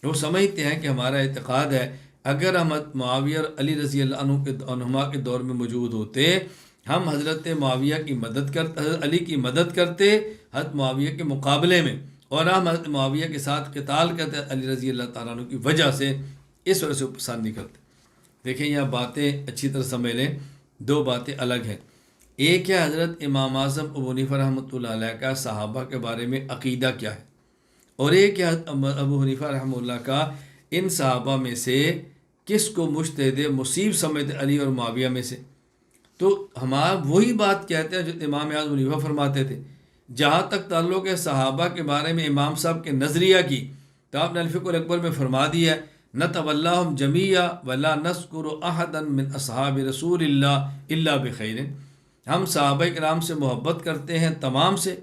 وہ سمجھتے ہیں کہ ہمارا اعتقاد ہے اگر ہم معاویہ اور علی رضی اللہ عنہما کے دور میں موجود ہوتے، ہم حضرت معاویہ کی مدد کرتے، حضرت علی کی مدد کرتے حضرت معاویہ کے مقابلے میں، اور ہم حضرت معاویہ کے ساتھ قتال کرتے علی رضی اللہ تعالیٰ عنہ کی وجہ سے، اس وجہ سے وہ پسند نہیں کرتے۔ دیکھیں یہ باتیں اچھی طرح سمجھ لیں، دو باتیں الگ ہیں۔ ایک ہے حضرت امام اعظم ابو حنیفہ رحمۃ اللہ علیہ کا صحابہ کے بارے میں عقیدہ کیا ہے، اور ایک ہے ابو حنیفہ رحمہ اللہ کا ان صحابہ میں سے کس کو مجتہد مصیب سمجھتے علی اور معاویہ میں سے۔ تو ہمارا وہی بات کہتے ہیں جو امام اعظم حنیفہ فرماتے تھے۔ جہاں تک تعلق ہے صحابہ کے بارے میں امام صاحب کے نظریہ کی، تو آپ نے الفقہ الاکبر میں فرما دیا ہے نتولاہم جمیعا ولا نذکر احدا من اصحاب رسول اللہ الا بخیر، ہم صحابہ کرام سے محبت کرتے ہیں تمام سے،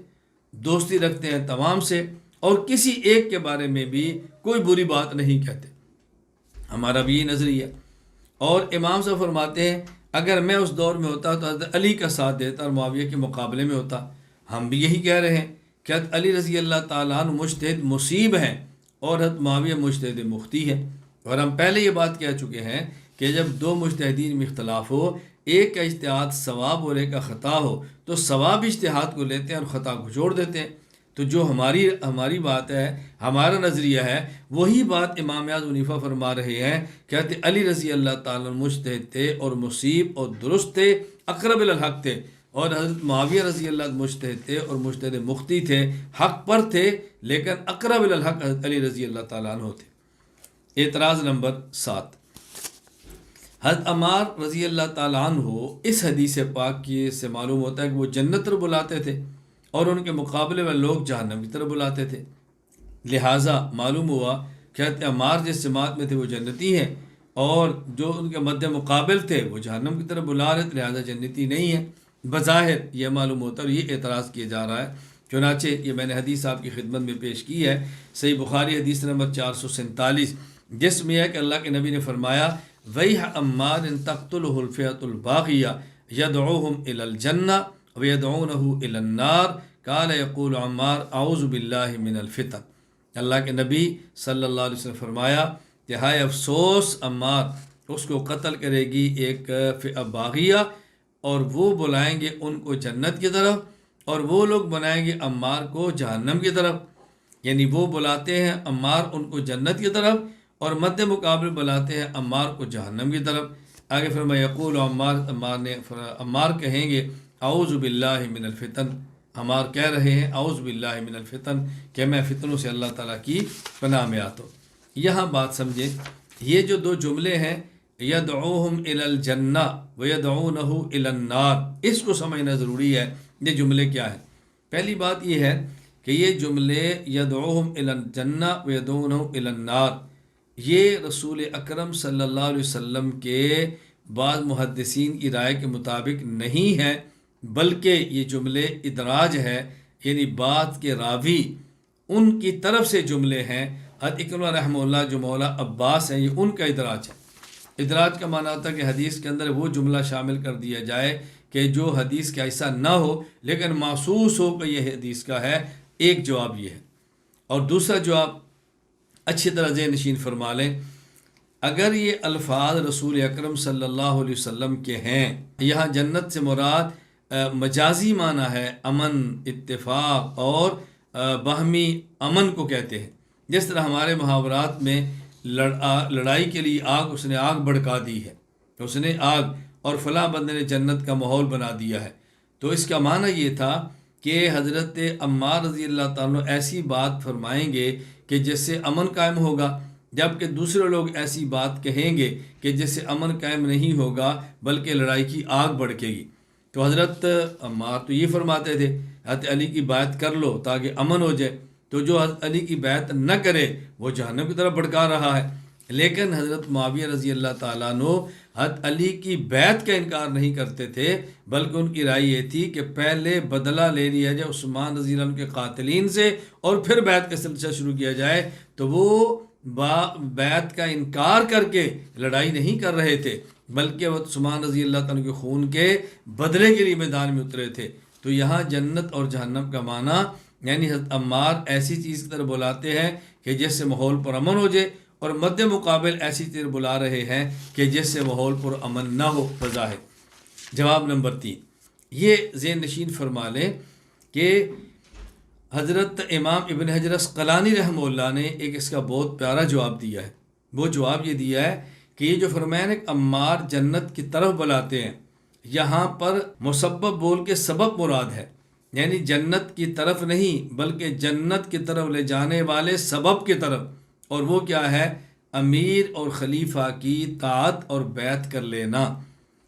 دوستی رکھتے ہیں تمام سے، اور کسی ایک کے بارے میں بھی کوئی بری بات نہیں کہتے، ہمارا بھی یہ نظریہ۔ اور امام صاحب فرماتے ہیں اگر میں اس دور میں ہوتا تو حضرت علی کا ساتھ دیتا اور معاویہ کے مقابلے میں ہوتا۔ ہم بھی یہی کہہ رہے ہیں کہ حضرت علی رضی اللہ تعالیٰ عنہ مجتہد مصیب ہیں اور حضرت معاویہ مجتہد مختی ہیں، اور ہم پہلے یہ بات کہہ چکے ہیں کہ جب دو مجتہدین میں اختلاف ہو، ایک کا اجتہاد ثواب اور ایک کا خطا ہو، تو ثواب اجتہاد کو لیتے ہیں اور خطا کو چھوڑ دیتے ہیں۔ تو جو ہماری بات ہے، ہمارا نظریہ ہے، وہی بات امام اعظم حنیفہ فرما رہے ہیں کہ حضرت علی رضی اللہ تعالیٰ مجتہد تھے اور مصیب اور درست تھے، اقرب الی الحق تھے، اور حضرت معاویہ رضی اللہ مجتہد تھے اور مجتہد مختی تھے، حق پر تھے لیکن اقرب الی الحق حضرت علی رضی اللہ تعالیٰ عنہ تھے۔ اعتراض نمبر 7، حضرت عمار رضی اللہ تعالیٰ عنہ اس حدیث پاک کی سے معلوم ہوتا ہے کہ وہ جنت طرف بلاتے تھے اور ان کے مقابلے میں لوگ جہنم کی طرف بلاتے تھے، لہٰذا معلوم ہوا کہ حضرت عمار جس جماعت میں تھے وہ جنتی ہیں، اور جو ان کے مد مقابل تھے وہ جہنم کی طرف بلا رہے تھے، لہٰذا جنتی نہیں ہیں۔ بظاہر یہ معلوم ہوتا ہے اور یہ اعتراض کیا جا رہا ہے، چنانچہ یہ میں نے حدیث آپ کی خدمت میں پیش کی ہے، صحیح بخاری حدیث نمبر 447، جس میں ہے کہ اللہ کے نبی نے فرمایا وَيْحَ عَمَّارٍ تَقْتُلُهُ الْفِئَةُ الْبَاغِيَةُ يَدْعُوهُمْ إِلَى الْجَنَّةِ وَيَدْعُونَهُ إِلَى النَّارِ قَالَ يَقُولُ عَمَّارُ أَعُوذُ بِاللَّهِ مِنَ الْفِتَنِ، اللہ کے نبی صلی اللہ علیہ وسلم فرمایا کہ ہائے افسوس عمار، اس کو قتل کرے گی ایک فئہ باغیہ، اور وہ بلائیں گے ان کو جنت کی طرف اور وہ لوگ بنائیں گے عمار کو جہنم کی طرف، یعنی وہ بلاتے ہیں عمار ان کو جنت کی طرف اور مد مقابل بلاتے ہیں عمار کو جہنم کی طرف۔ آگے فرمایا یقول عمار کہیں گے اعوذ باللہ من الفتن، عمار کہہ رہے ہیں اعوذ باللہ من الفتن کہ میں فتنوں سے اللہ تعالیٰ کی پناہ میں آتا ہوں۔ یہاں بات سمجھیں، یہ جو دو جملے ہیں یدعوہم الی الجنہ ویدعونہ الی النار، اس کو سمجھنا ضروری ہے۔ یہ جملے کیا ہیں؟ پہلی بات یہ ہے کہ یہ جملے یدعوہم الی الجنہ ویدعونہ الی النار، یہ رسول اکرم صلی اللہ علیہ وسلم کے بعض محدثین کی رائے کے مطابق نہیں ہے، بلکہ یہ جملے ادراج ہے، یعنی بات کے راوی ان کی طرف سے جملے ہیں۔ حضرت اکرمہ رحمہ اللہ جو مولا عباس ہیں، یہ ان کا ادراج ہے۔ ادراج کا معنی ہوتا ہے کہ حدیث کے اندر وہ جملہ شامل کر دیا جائے کہ جو حدیث کا ایسا نہ ہو لیکن محسوس ہو کہ یہ حدیث کا ہے۔ ایک جواب یہ ہے، اور دوسرا جواب اچھی طرح ذہن نشین فرما لیں، اگر یہ الفاظ رسول اکرم صلی اللہ علیہ وسلم کے ہیں، یہاں جنت سے مراد مجازی معنی ہے، امن، اتفاق اور باہمی امن کو کہتے ہیں۔ جس طرح ہمارے محاورات میں لڑائی کے لیے آگ، اس نے آگ بھڑکا دی ہے، اس نے آگ، اور فلاں بندے نے جنت کا ماحول بنا دیا ہے، تو اس کا معنی یہ تھا کہ حضرت عمار رضی اللہ تعالیٰ عنہ ایسی بات فرمائیں گے کہ جس سے امن قائم ہوگا، جبکہ دوسرے لوگ ایسی بات کہیں گے کہ جس سے امن قائم نہیں ہوگا بلکہ لڑائی کی آگ بھڑکے گی۔ تو حضرت عمار تو یہ فرماتے تھے حضرت علی کی بیعت کر لو تاکہ امن ہو جائے، تو جو حضرت علی کی بیعت نہ کرے وہ جہنم کی طرف بھڑکا رہا ہے۔ لیکن حضرت معاویہ رضی اللہ تعالیٰ عنہ حضرت علی کی بیعت کا انکار نہیں کرتے تھے، بلکہ ان کی رائے یہ تھی کہ پہلے بدلہ لے لیا جائے عثمان رضی اللہ عنہ کے قاتلین سے اور پھر بیعت کا سلسلہ شروع کیا جائے۔ تو وہ بیعت کا انکار کر کے لڑائی نہیں کر رہے تھے، بلکہ وہ عثمان رضی اللہ تعالیٰ کے خون کے بدلے کے لیے میدان میں اترے تھے۔ تو یہاں جنت اور جہنم کا معنی یعنی حضرت عمار ایسی چیز کی طرف بلاتے ہیں کہ جس سے ماحول پر امن ہو جائے، اور مد مقابل ایسی چیز بلا رہے ہیں کہ جس سے ماحول پر امن نہ ہو بظاہر۔ جواب نمبر 3، یہ ذہن نشین فرما لیں کہ حضرت امام ابن حجر عسقلانی رحمہ اللہ نے ایک اس کا بہت پیارا جواب دیا ہے۔ وہ جواب یہ دیا ہے کہ یہ جو فرمایا کہ عمار جنت کی طرف بلاتے ہیں، یہاں پر مسبب بول کے سبب مراد ہے، یعنی جنت کی طرف نہیں بلکہ جنت کی طرف لے جانے والے سبب کی طرف، اور وہ کیا ہے؟ امیر اور خلیفہ کی طاعت اور بیعت کر لینا۔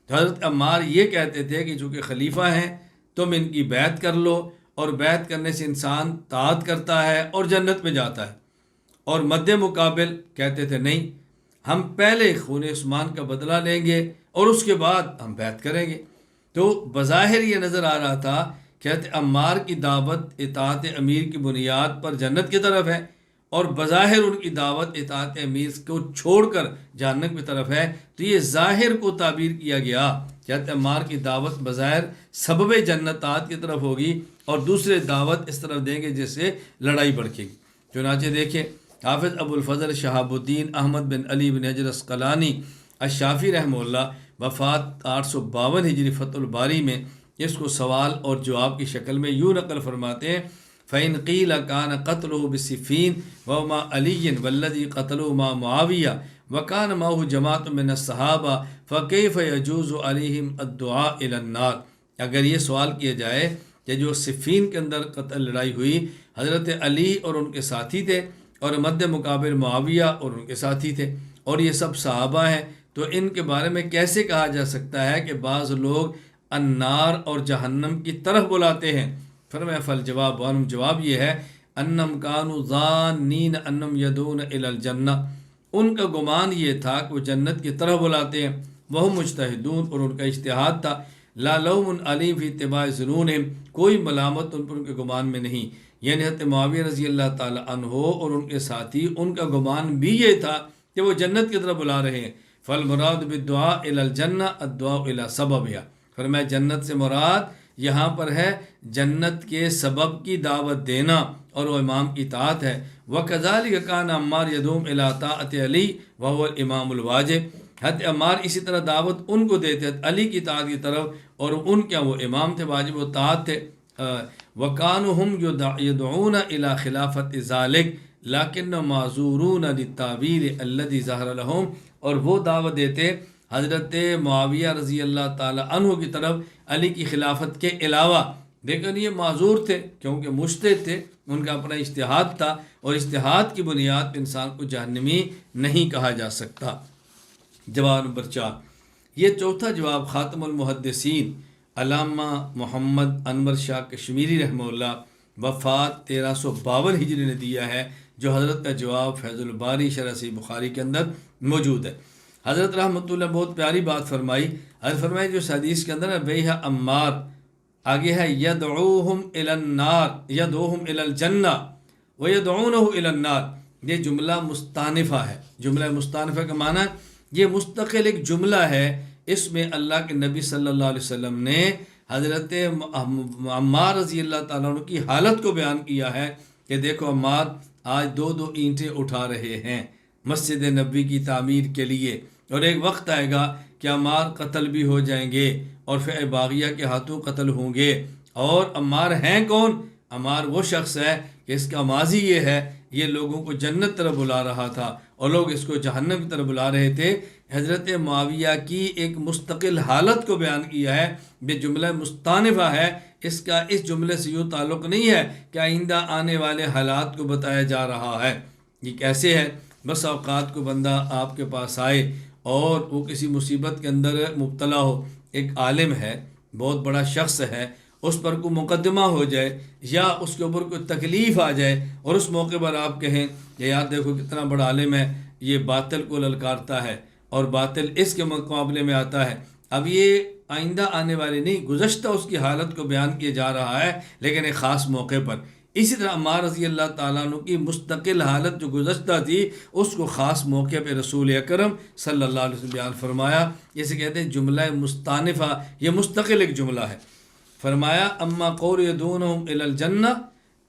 تو حضرت عمار یہ کہتے تھے کہ چونکہ خلیفہ ہیں تم ان کی بیعت کر لو، اور بیعت کرنے سے انسان طاعت کرتا ہے اور جنت میں جاتا ہے، اور مد مقابل کہتے تھے نہیں، ہم پہلے خون عثمان کا بدلہ لیں گے اور اس کے بعد ہم بیعت کریں گے۔ تو بظاہر یہ نظر آ رہا تھا کہ حضرت عمار کی دعوت اطاعت امیر کی بنیاد پر جنت کی طرف ہے، اور بظاہر ان کی دعوت اطاعت امیر کو چھوڑ کر جہنم کی طرف ہے۔ تو یہ ظاہر کو تعبیر کیا گیا کہ حضرت عمار کی دعوت بظاہر سبب جنت طاعت کی طرف ہوگی، اور دوسرے دعوت اس طرف دیں گے جس سے لڑائی بڑھے گی۔ چنانچہ دیکھیں حافظ ابو الفضل شہاب الدین احمد بن علی بن حجر عسقلانی الشافعی رحمہ اللہ وفات 852 ہجری فتح الباری میں اس کو سوال اور جواب کی شکل میں یوں نقل فرماتے ہیں، فَإِنْ قِيلَ كَانَ قَتْلُهُ بِالسِّفِّينِ وَمَا عَلِيٍّ وَالَّذِي قَتَلُهُ مَعَ مُعَاوِيَةَ وَكَانَ مَعَهُ جَمَاعَةٌ مِّنَ الصَّحَابَةِ فَكَيْفَ يَجُوزُ عَلَيْهِمْ الدُّعَاءُ إِلَى النَّارِ۔ اگر یہ سوال کیا جائے کہ جو صفین کے اندر قتل لڑائی ہوئی، حضرت علی اور ان کے ساتھی تھے، اور مد مقابل معاویہ اور ان کے ساتھی تھے، اور یہ سب صحابہ ہیں، تو ان کے بارے میں کیسے کہا جا سکتا ہے کہ بعض لوگ النار اور جہنم کی طرف بلاتے ہیں؟ فرمایا فالجواب، جواب یہ ہے انم کانوا ظانین انم یدعون الی الجنہ، ان کا گمان یہ تھا کہ وہ جنت کی طرف بلاتے ہیں، وہ مجتہدون، اور ان کا اجتہاد تھا، لا لوم علیہم فی اتباع ظنونہم، کوئی ملامت ان پر ان کے گمان میں نہیں۔ یعنی حضرت معاویہ رضی اللہ تعالی عنہ اور ان کے ساتھی، ان کا گمان بھی یہ تھا کہ وہ جنت کی طرف بلا رہے ہیں۔ فالمراد بالدعاء الی الجنہ الدعاء الی سببها، فرمایا جنت سے مراد یہاں پر ہے جنت کے سبب کی دعوت دینا، اور وہ امام کی اطاعت ہے۔ وَكَذَلِكَ كَانَ عَمَّارُ يَدْعُو إِلَىٰ طَاعَةِ عَلِيٍّ وَهُوَ الْإِمَامُ الْوَاجِبُ، حضرت عمار اسی طرح دعوت ان کو دیتے تھے علی کی اطاعت کی طرف، اور ان کیا وہ امام تھے، واجب و اطاعت تھے۔ وَكَانُوا هُمْ يَدْعُونَ إِلَىٰ خِلَافَةِ ذَلِكَ لَكِنَّهُمْ مَعْذُورُونَ لِلتَّأْوِيلِ الَّذِي ظَهَرَ لَهُمْ، اور وہ دعوت دیتے حضرت معاویہ رضی اللہ تعالی عنہ کی طرف علی کی خلافت کے علاوہ، لیکن یہ معذور تھے کیونکہ مجتہد تھے، ان کا اپنا اجتہاد تھا، اور اجتہاد کی بنیاد پہ انسان کو جہنمی نہیں کہا جا سکتا۔ جواب نمبر 4، یہ چوتھا جواب خاتم المحدثین علامہ محمد انور شاہ کشمیری رحمہ اللہ وفات 1352 ہجری نے دیا ہے، جو حضرت کا جواب فیض الباری شرح صحیح بخاری کے اندر موجود ہے۔ حضرت رحمۃ اللہ بہت پیاری بات فرمائی، حضرت فرمائی جو اس حدیث کے اندر ہے بیہ عمار، آگے ہے یدعوہم الی النار، یدعوہم الی الجنہ، وَيَدْعُونَهُ إِلَى النَّارِ، یہ جملہ مستانفہ ہے۔ جملہ مستانفہ کا معنی یہ مستقل ایک جملہ ہے، اس میں اللہ کے نبی صلی اللہ علیہ وسلم نے حضرت عمار رضی اللہ تعالیٰ عنہ کی حالت کو بیان کیا ہے کہ دیکھو عمار آج 2 اینٹیں اٹھا رہے ہیں مسجد نبوی کی تعمیر کے لیے، اور ایک وقت آئے گا کہ عمار قتل بھی ہو جائیں گے اور فئہ باغیہ کے ہاتھوں قتل ہوں گے۔ اور عمار ہیں کون؟ عمار وہ شخص ہے کہ اس کا ماضی یہ ہے، یہ لوگوں کو جنت طرف بلا رہا تھا اور لوگ اس کو جہنم کی طرف بلا رہے تھے۔ حضرت معاویہ کی ایک مستقل حالت کو بیان کیا ہے، یہ جملہ مستانفہ ہے، اس کا اس جملے سے یوں تعلق نہیں ہے کہ آئندہ آنے والے حالات کو بتایا جا رہا ہے۔ یہ کیسے ہے؟ بس اوقات کو بندہ آپ کے پاس آئے اور وہ کسی مصیبت کے اندر مبتلا ہو، ایک عالم ہے، بہت بڑا شخص ہے، اس پر کوئی مقدمہ ہو جائے یا اس کے اوپر کوئی تکلیف آ جائے اور اس موقع پر آپ کہیں کہ یار دیکھو کتنا بڑا عالم ہے، یہ باطل کو للکارتا ہے اور باطل اس کے مقابلے میں آتا ہے۔ اب یہ آئندہ آنے والے نہیں، گزشتہ اس کی حالت کو بیان کیا جا رہا ہے، لیکن ایک خاص موقع پر۔ اسی طرح عمار رضی اللہ تعالیٰ عنہ کی مستقل حالت جو گزشتہ تھی، اس کو خاص موقع پہ رسول اکرم صلی اللہ علیہ وسلم بیان فرمایا۔ اسے کہتے ہیں جملہ مستانفہ، یہ مستقل ایک جملہ ہے۔ فرمایا اما قول یدعونہم الی الجنہ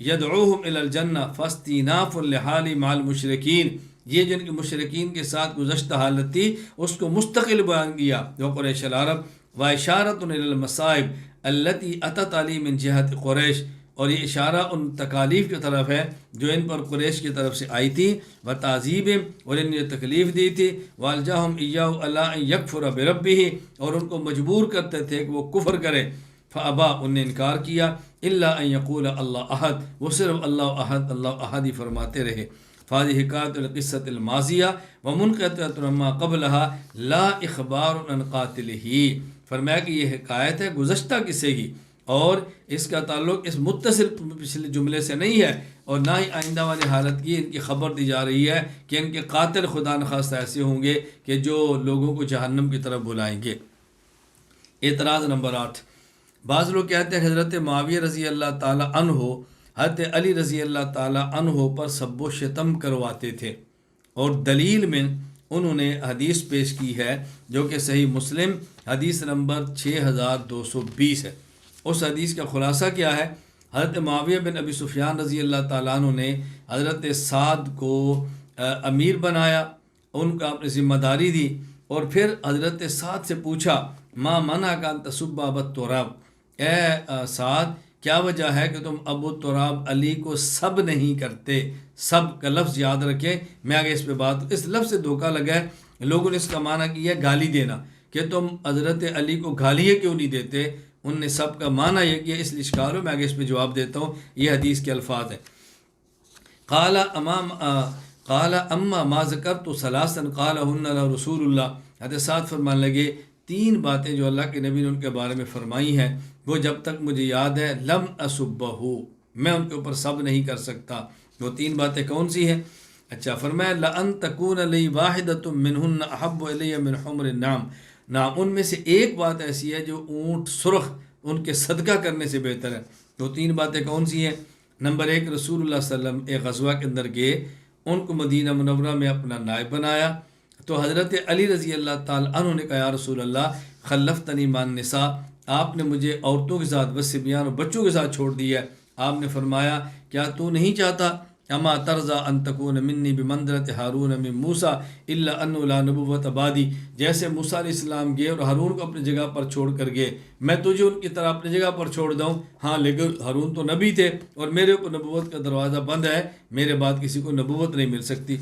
یدعوہم الی الجنہ فاستیناف لحال مع المشرکین، یہ جن کے مشرکین کے ساتھ گزشتہ حالت تھی اس کو مستقل بیان کیا، جو قریش العرب، واشارۃ الی المصائب التی اتت علی من جہت قریش، اور یہ اشارہ ان تکالیف کی طرف ہے جو ان پر قریش کی طرف سے آئی تھی، و تعذیب، اور ان نے تکلیف دی تھی، والجاہم ایاہ الا ان یکفر بربہ، اور ان کو مجبور کرتے تھے کہ وہ کفر کرے، فابا، ان نے انکار کیا، الا ان یقول اللہ احد، وہ صرف اللہ احد اللہ احد ہی فرماتے رہے۔ فاضی حکایت القصۃ الماضیہ ومنقطعۃ عما قبلها لا اخبار عن قاتلہ، فرمایا کہ یہ حکایت ہے گزشتہ قصے کی اور اس کا تعلق اس متصل پچھلے جملے سے نہیں ہے، اور نہ ہی آئندہ والی حالت کی ان کی خبر دی جا رہی ہے کہ ان کے قاتل خدا نخواستہ ایسے ہوں گے کہ جو لوگوں کو جہنم کی طرف بلائیں گے۔ اعتراض نمبر 8، بعض لوگ کہتے ہیں حضرت معاویہ رضی اللہ تعالی عنہ حضرت علی رضی اللہ تعالی عنہ پر سب و شتم کرواتے تھے، اور دلیل میں انہوں نے حدیث پیش کی ہے جو کہ صحیح مسلم حدیث نمبر 6220 ہے۔ اس حدیث کا خلاصہ کیا ہے؟ حضرت معاویہ بن ابی سفیان رضی اللہ تعالیٰ عنہ نے حضرت سعد کو امیر بنایا، ان کا اپنی ذمہ داری دی، اور پھر حضرت سعد سے پوچھا ما منعک ان تسب ابا التراب، اے سعد کیا وجہ ہے کہ تم ابو التراب علی کو سب نہیں کرتے؟ سب کا لفظ یاد رکھیں، میں آگے اس پہ بات، اس لفظ سے دھوکہ لگا ہے، لوگوں نے اس کا معنی کیا ہے گالی دینا، کہ تم حضرت علی کو گالیاں کیوں نہیں دیتے؟ ان نے سب کا معنی یہ کیا، اس لیے اشکال ہو، میں آگے اس پہ جواب دیتا ہوں، یہ حدیث کے الفاظ ہیں۔ قال اما ما ذکرت ثلاثا قالہن رسول اللہ، حضرت سعد فرمانے لگے 3 باتیں جو اللہ کے نبی نے ان کے بارے میں فرمائی ہیں وہ جب تک مجھے یاد ہے لم اسبہ، میں ان کے اوپر سب نہیں کر سکتا۔ وہ 3 باتیں کون سی ہیں؟ اچھا، فرمایا لأن تکون لی واحدۃ منہن احب الی من حمر النعم، نعم ان میں سے ایک بات ایسی ہے جو اونٹ سرخ ان کے صدقہ کرنے سے بہتر ہے۔ وہ 3 باتیں کون سی ہیں؟ نمبر 1، رسول اللہ صلی اللہ علیہ وسلم ایک غزوہ کے اندر گئے، ان کو مدینہ منورہ میں اپنا نائب بنایا، تو حضرت علی رضی اللہ تعالیٰ عنہ نے کہا یا رسول اللہ خلفتنی مع النساء، آپ نے مجھے عورتوں کے ساتھ وصبیان اور بچوں کے ساتھ چھوڑ دیا ہے۔ آپ نے فرمایا کیا تو نہیں چاہتا اما ترضى ان تكون منی بمنزلۃ ہارون من موسیٰ الا انه لا نبوۃ بعدی، جیسے موسیٰ علیہ السلام گئے اور ہارون کو اپنی جگہ پر چھوڑ کر گئے، میں تجھے ان کی طرح اپنی جگہ پر چھوڑ دوں، ہاں لیکن ہارون تو نبی تھے اور میرے اوپر نبوت کا دروازہ بند ہے، میرے بعد کسی کو نبوت نہیں مل سکتی،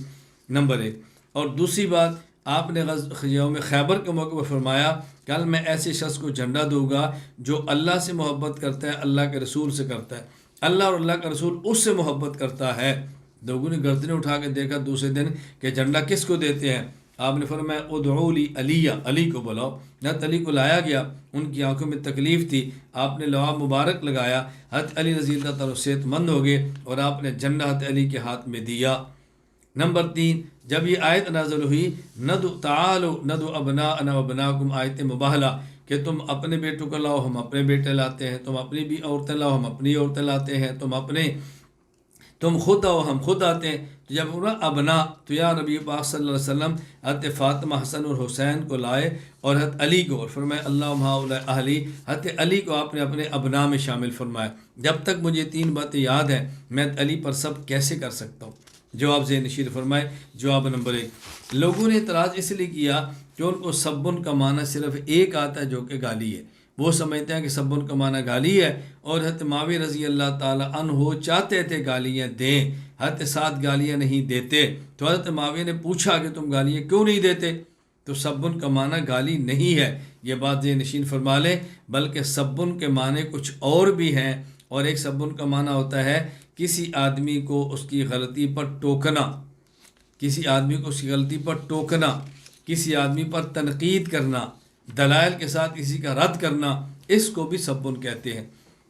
نمبر 1۔ اور دوسری بات، آپ نے یوم خیبر کے موقع پر فرمایا کل میں ایسے شخص کو جھنڈا دوں گا جو اللہ سے محبت کرتا ہے، اللہ کے رسول سے کرتا ہے، اللہ اور اللہ کا رسول اس سے محبت کرتا ہے۔ لوگوں نے گردنیں اٹھا کے دیکھا دوسرے دن کہ جھنڈا کس کو دیتے ہیں؟ آپ نے فرمایا ادعوا لی علی، علی کو بلاؤ۔ حضرت علی کو لایا گیا، ان کی آنکھوں میں تکلیف تھی، آپ نے لواب مبارک لگایا، حضرت علی رضی اللہ تعالیٰ صحت مند ہو گئے اور آپ نے جھنڈا حضرت علی کے ہاتھ میں دیا۔ نمبر 3، جب یہ آیت نازل ہوئی تعالوا ندعو ابناءنا وابناءکم، آیت مباہلہ کہ تم اپنے بیٹوں کو لاؤ ہم اپنے بیٹے لاتے ہیں، تم اپنی بھی عورتیں لاؤ ہم اپنی عورتیں لاتے ہیں، تم اپنے تم خود آؤ ہم خود آتے ہیں۔ تو جب انہوں نے ابنا، تو یا نبی پاک صلی اللہ علیہ وسلم حضرت فاطمہ، حسن اور حسین کو لائے اور حضرت علی کو، اور فرمایا اللہم ہؤلاء اہلی، حضرت علی کو آپ نے اپنے ابنا میں شامل فرمایا۔ جب تک مجھے 3 باتیں یاد ہیں میں علی پر سب کیسے کر سکتا ہوں؟ جواب ذہن نشین فرمائے۔ جواب نمبر 1، لوگوں نے اعتراض اس لیے کیا کہ ان کو سبن کا معنی صرف ایک آتا ہے جو کہ گالی ہے۔ وہ سمجھتے ہیں کہ سبن کا معنی گالی ہے، اور حضرت معاویہ رضی اللہ تعالی عنہ چاہتے تھے گالیاں دیں، حضرت ساتھ گالیاں نہیں دیتے۔ تو حضرت معاویہ نے پوچھا کہ تم گالیاں کیوں نہیں دیتے؟ تو سبن کا معنی گالی نہیں ہے، یہ بات ذہن نشین فرما لیں، بلکہ سبن کے معنی کچھ اور بھی ہیں۔ اور ایک سبن کا معنی ہوتا ہے کسی آدمی کو اس کی غلطی پر ٹوکنا، کسی آدمی کو اس کی غلطی پر ٹوکنا، کسی آدمی پر تنقید کرنا، دلائل کے ساتھ کسی کا رد کرنا، اس کو بھی سبن کہتے ہیں۔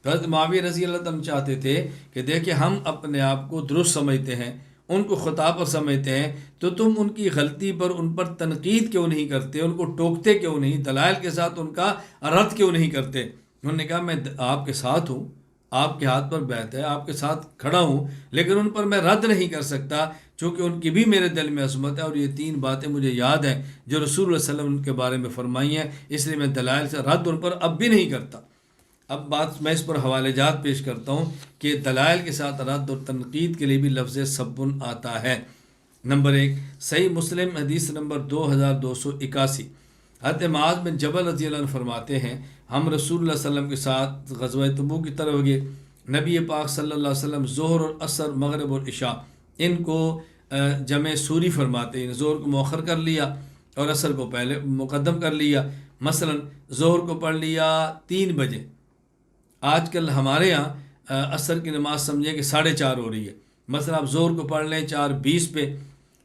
تو حضرت معاویہ رضی اللہ تعالیٰ چاہتے تھے کہ دیکھیں ہم اپنے آپ کو درست سمجھتے ہیں، ان کو خطا پر سمجھتے ہیں، تو تم ان کی غلطی پر ان پر تنقید کیوں نہیں کرتے، ان کو ٹوکتے کیوں نہیں، دلائل کے ساتھ ان کا رد کیوں نہیں کرتے؟ انہوں نے کہا میں آپ کے ساتھ ہوں، آپ کے ہاتھ پر بیعت ہے، آپ کے ساتھ کھڑا ہوں، لیکن ان پر میں رد نہیں کر سکتا، چونکہ ان کی بھی میرے دل میں عظمت ہے، اور یہ 3 باتیں مجھے یاد ہیں جو رسول اللہ صلی اللہ علیہ وسلم کے بارے میں فرمائی ہیں، اس لیے میں دلائل سے رد ان پر اب بھی نہیں کرتا۔ اب بات میں اس پر حوالے جات پیش کرتا ہوں کہ دلائل کے ساتھ رد اور تنقید کے لیے بھی لفظ سبن آتا ہے۔ نمبر 1، صحیح مسلم حدیث نمبر 2281، حضرت معاذ بن جبل رضی اللہ عنہ فرماتے ہیں ہم رسول اللہ صلی اللہ علیہ وسلم کے ساتھ غزوہ تبوک کی طرف گئے۔ نبی پاک صلی اللہ علیہ وسلم ظہر اور عصر، مغرب اور عشاء، ان کو جمع سوری فرماتے ہیں۔ ظہر کو مؤخر کر لیا اور عصر کو پہلے مقدم کر لیا۔ مثلا ظہر کو پڑھ لیا 3 بجے، آج کل ہمارے ہاں عصر کی نماز سمجھیں کہ 4:30 ہو رہی ہے، مثلا آپ ظہر کو پڑھ لیں 4:20 پہ،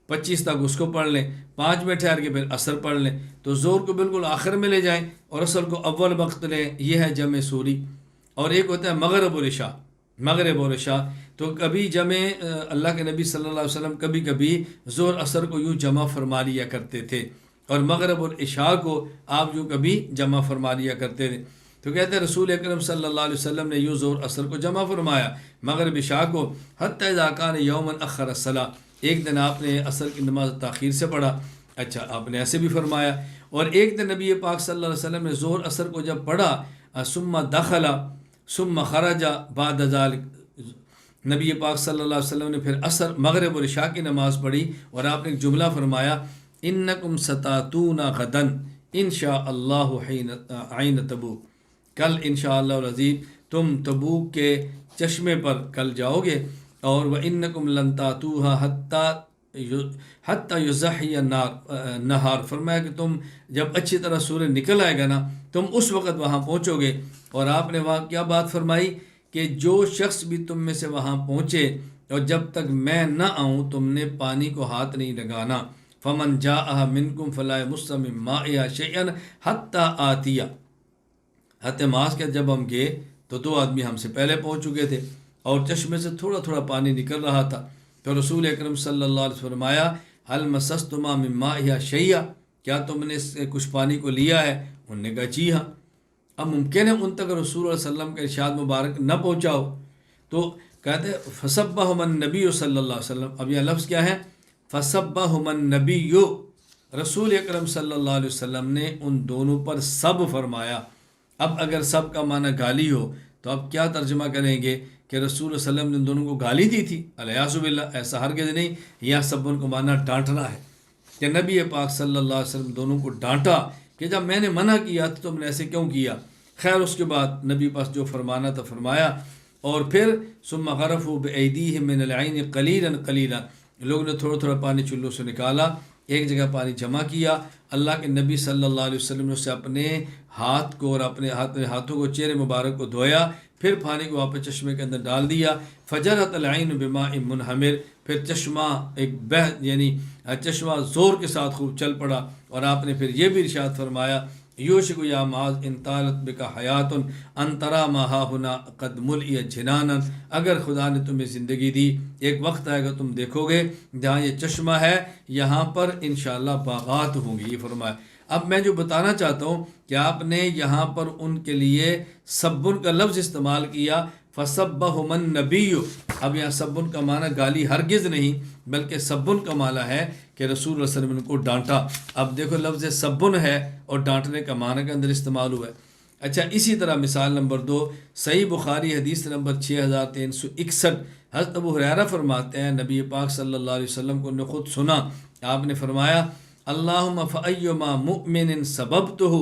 25 تک اس کو پڑھ لیں، 5 میں ٹھہر کے پھر عصر پڑھ لیں، تو ظہر کو بالکل آخر میں لے جائیں اور عصر کو اول وقت لیں، یہ ہے جمع سوری۔ اور ایک ہوتا ہے مغرب اور عشاء، مغرب اور عشاء، تو کبھی جمع اللہ کے نبی صلی اللہ علیہ وسلم کبھی کبھی ظہر عصر کو یوں جمع فرما لیا کرتے تھے، اور مغرب اور عشاء کو آپ یوں کبھی جمع فرما لیا کرتے تھے۔ تو کہتے ہیں رسول اکرم صلی اللہ علیہ وسلم نے یوں ظہر عصر کو جمع فرمایا، مغرب عشاء کو، حتی اذا کان یوما اخر الصلاۃ، ایک دن آپ نے عصر کی نماز تاخیر سے پڑھا، اچھا آپ نے ایسے بھی فرمایا۔ اور ایک دن نبی پاک صلی اللہ علیہ وسلم نے ظہر عصر کو جب پڑھا، ثم دخل ثم خرج بعد ذلك، نبی پاک صلی اللہ علیہ وسلم نے پھر عصر، مغرب اور عشاء کی نماز پڑھی، اور آپ نے ایک جملہ فرمایا انکم ستاتون غدا انشاء اللہ عین تبوک، کل انشاءاللہ العظیم تم تبوک کے چشمے پر کل جاؤ گے، اور وَإِنَّكُمْ لَن تَأْتُوهَا حَتَّى يُزَحِيَ النَّهَارُ، فرمایا کہ تم جب اچھی طرح سورج نکل آئے گا نا تم اس وقت وہاں پہنچو گے۔ اور آپ نے وہاں کیا بات فرمائی کہ جو شخص بھی تم میں سے وہاں پہنچے اور جب تک میں نہ آؤں تم نے پانی کو ہاتھ نہیں لگانا، فَمَنْ جَاءَهَا مِنْكُمْ فَلَا يَمُسَّ مِن مَائِهَا شَيْئًا حَتَّى آتِيَ۔ حضرت معاذ کے جب ہم گئے تو 2 آدمی ہم سے پہلے پہنچ چکے تھے اور چشمے سے تھوڑا تھوڑا پانی نکل رہا تھا، تو رسول اکرم صلی اللہ علیہ وسلم فرمایا هل مسستما من مائها شیئا، کیا تم نے اس سے کچھ پانی کو لیا ہے؟ انہوں نے کہا جی ہاں۔ اب ممکن ہے ان تک رسول اللہ صلی اللہ علیہ وسلم کا ارشاد مبارک نہ پہنچا ہو، تو کہتے ہیں فصبہم النبی صلی اللہ علیہ وسلم، اب یہ لفظ کیا ہے؟ فصبہم النبی، رسول اکرم صلی اللہ علیہ وسلم نے ان دونوں پر سب فرمایا۔ اب اگر سب کا معنی گالی ہو تو اب کیا ترجمہ کریں گے کہ رسول اللہ صلی اللہ علیہ وسلم نے ان دونوں کو گالی دی تھی؟ الیاذ باللہ، ایسا ہرگز نہیں، یا سبن کو معنی ڈانٹنا ہے کہ نبی پاک صلی اللہ علیہ وسلم دونوں کو ڈانٹا کہ جب میں نے منع کیا تو تم نے ایسے کیوں کیا؟ خیر اس کے بعد نبی پاس جو فرمانا تھا فرمایا، اور پھر ثم غرفوا بأیدیہم من العین قلیلا قلیلا، لوگوں نے تھوڑا تھوڑا پانی چلوں سے نکالا، ایک جگہ پانی جمع کیا، اللہ کے نبی صلی اللہ علیہ وسلم نے اسے اپنے ہاتھ کو اور اپنے ہاتھوں کو، چہرے مبارک کو دھویا، پھر پانی کو واپس چشمے کے اندر ڈال دیا، فجرت العین بماء منہمر، پھر چشمہ ایک یعنی چشمہ زور کے ساتھ خوب چل پڑا، اور آپ نے پھر یہ بھی ارشاد فرمایا یوشک یا معاذ ان طالت بک حیات ان تری ما ہاہنا قد ملئ جنانا، اگر خدا نے تمہیں زندگی دی ایک وقت آئے گا تم دیکھو گے جہاں یہ چشمہ ہے یہاں پر انشاءاللہ باغات ہوں گی، یہ فرمایا۔ اب میں جو بتانا چاہتا ہوں کہ آپ نے یہاں پر ان کے لیے سبن کا لفظ استعمال کیا، فسبہم النبی، اب یہاں سبن کا معنی گالی ہرگز نہیں بلکہ سبن کا معنی ہے کہ رسول اللہ صلی اللہ علیہ وسلم نے ان کو ڈانٹا۔ اب دیکھو لفظ سبن ہے اور ڈانٹنے کا معنی کے اندر استعمال ہوا ہے۔ اچھا اسی طرح مثال نمبر 2 صحیح بخاری حدیث نمبر 6361، حضرت ابو ہریرہ فرماتے ہیں نبی پاک صلی اللہ علیہ وسلم کو نے خود سنا، آپ نے فرمایا اللہم فایما مؤمن سببتہ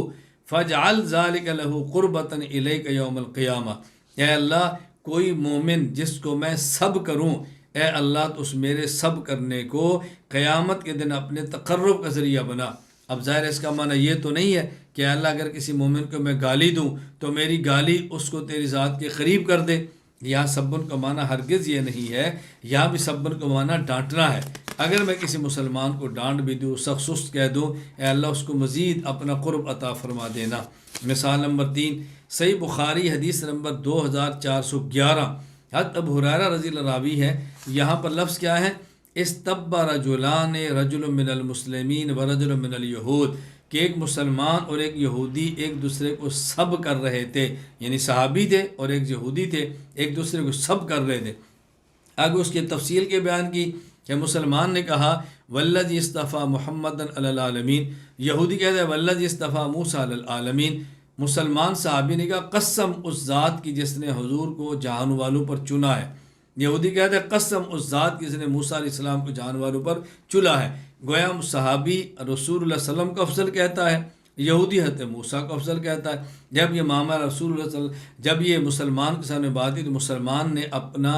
فاجعل ذلک لہ قربۃ الیک یوم القیامہ، اے اللہ کوئی مومن جس کو میں سب کروں، اے اللہ تو اس میرے سب کرنے کو قیامت کے دن اپنے تقرب کا ذریعہ بنا۔ اب ظاہر اس کا معنی یہ تو نہیں ہے کہ اللہ اگر کسی مومن کو میں گالی دوں تو میری گالی اس کو تیری ذات کے قریب کر دے، یہاں سبن کا معنی ہرگز یہ نہیں ہے، یہاں بھی سبن کا معنی ڈانٹنا ہے۔ اگر میں کسی مسلمان کو ڈانٹ بھی دوں، سخت سست کہہ دوں، اے اللہ اس کو مزید اپنا قرب عطا فرما دینا۔ مثال نمبر 3 صحیح بخاری حدیث نمبر 2411، حضرت ابو ہریرہ رضی اللہ راوی ہے، یہاں پر لفظ کیا ہے؟ استب رجلان رجل من المسلمین ورجل من الیہود، کہ ایک مسلمان اور ایک یہودی ایک دوسرے کو سب کر رہے تھے، یعنی صحابی تھے اور ایک یہودی تھے، ایک دوسرے کو سب کر رہے تھے۔ آگے اس کی تفصیل کے بیان کی کہ مسلمان نے کہا والذی اصطفیٰ محمد علی العالمین، یہودی کہتا ہے والذی اصطفیٰ موسیٰ علی العالمین، مسلمان صحابی نے کہا قسم اس ذات کی جس نے حضور کو جہان والوں پر چنا ہے، یہودی کہتا ہے قسم اس ذات کی جس نے موسیٰ علیہ السلام کو جہان والوں پر چنا ہے۔ گویا صحابی رسول اللہ صلی اللہ علیہ وسلم کو افضل کہتا ہے، یہودی حضرت موسیٰ کو افضل کہتا ہے۔ جب یہ معاملہ رسول اللہ صلی اللہ علیہ وسلم، جب یہ مسلمان کے سامنے بات ہوئی تو مسلمان نے اپنا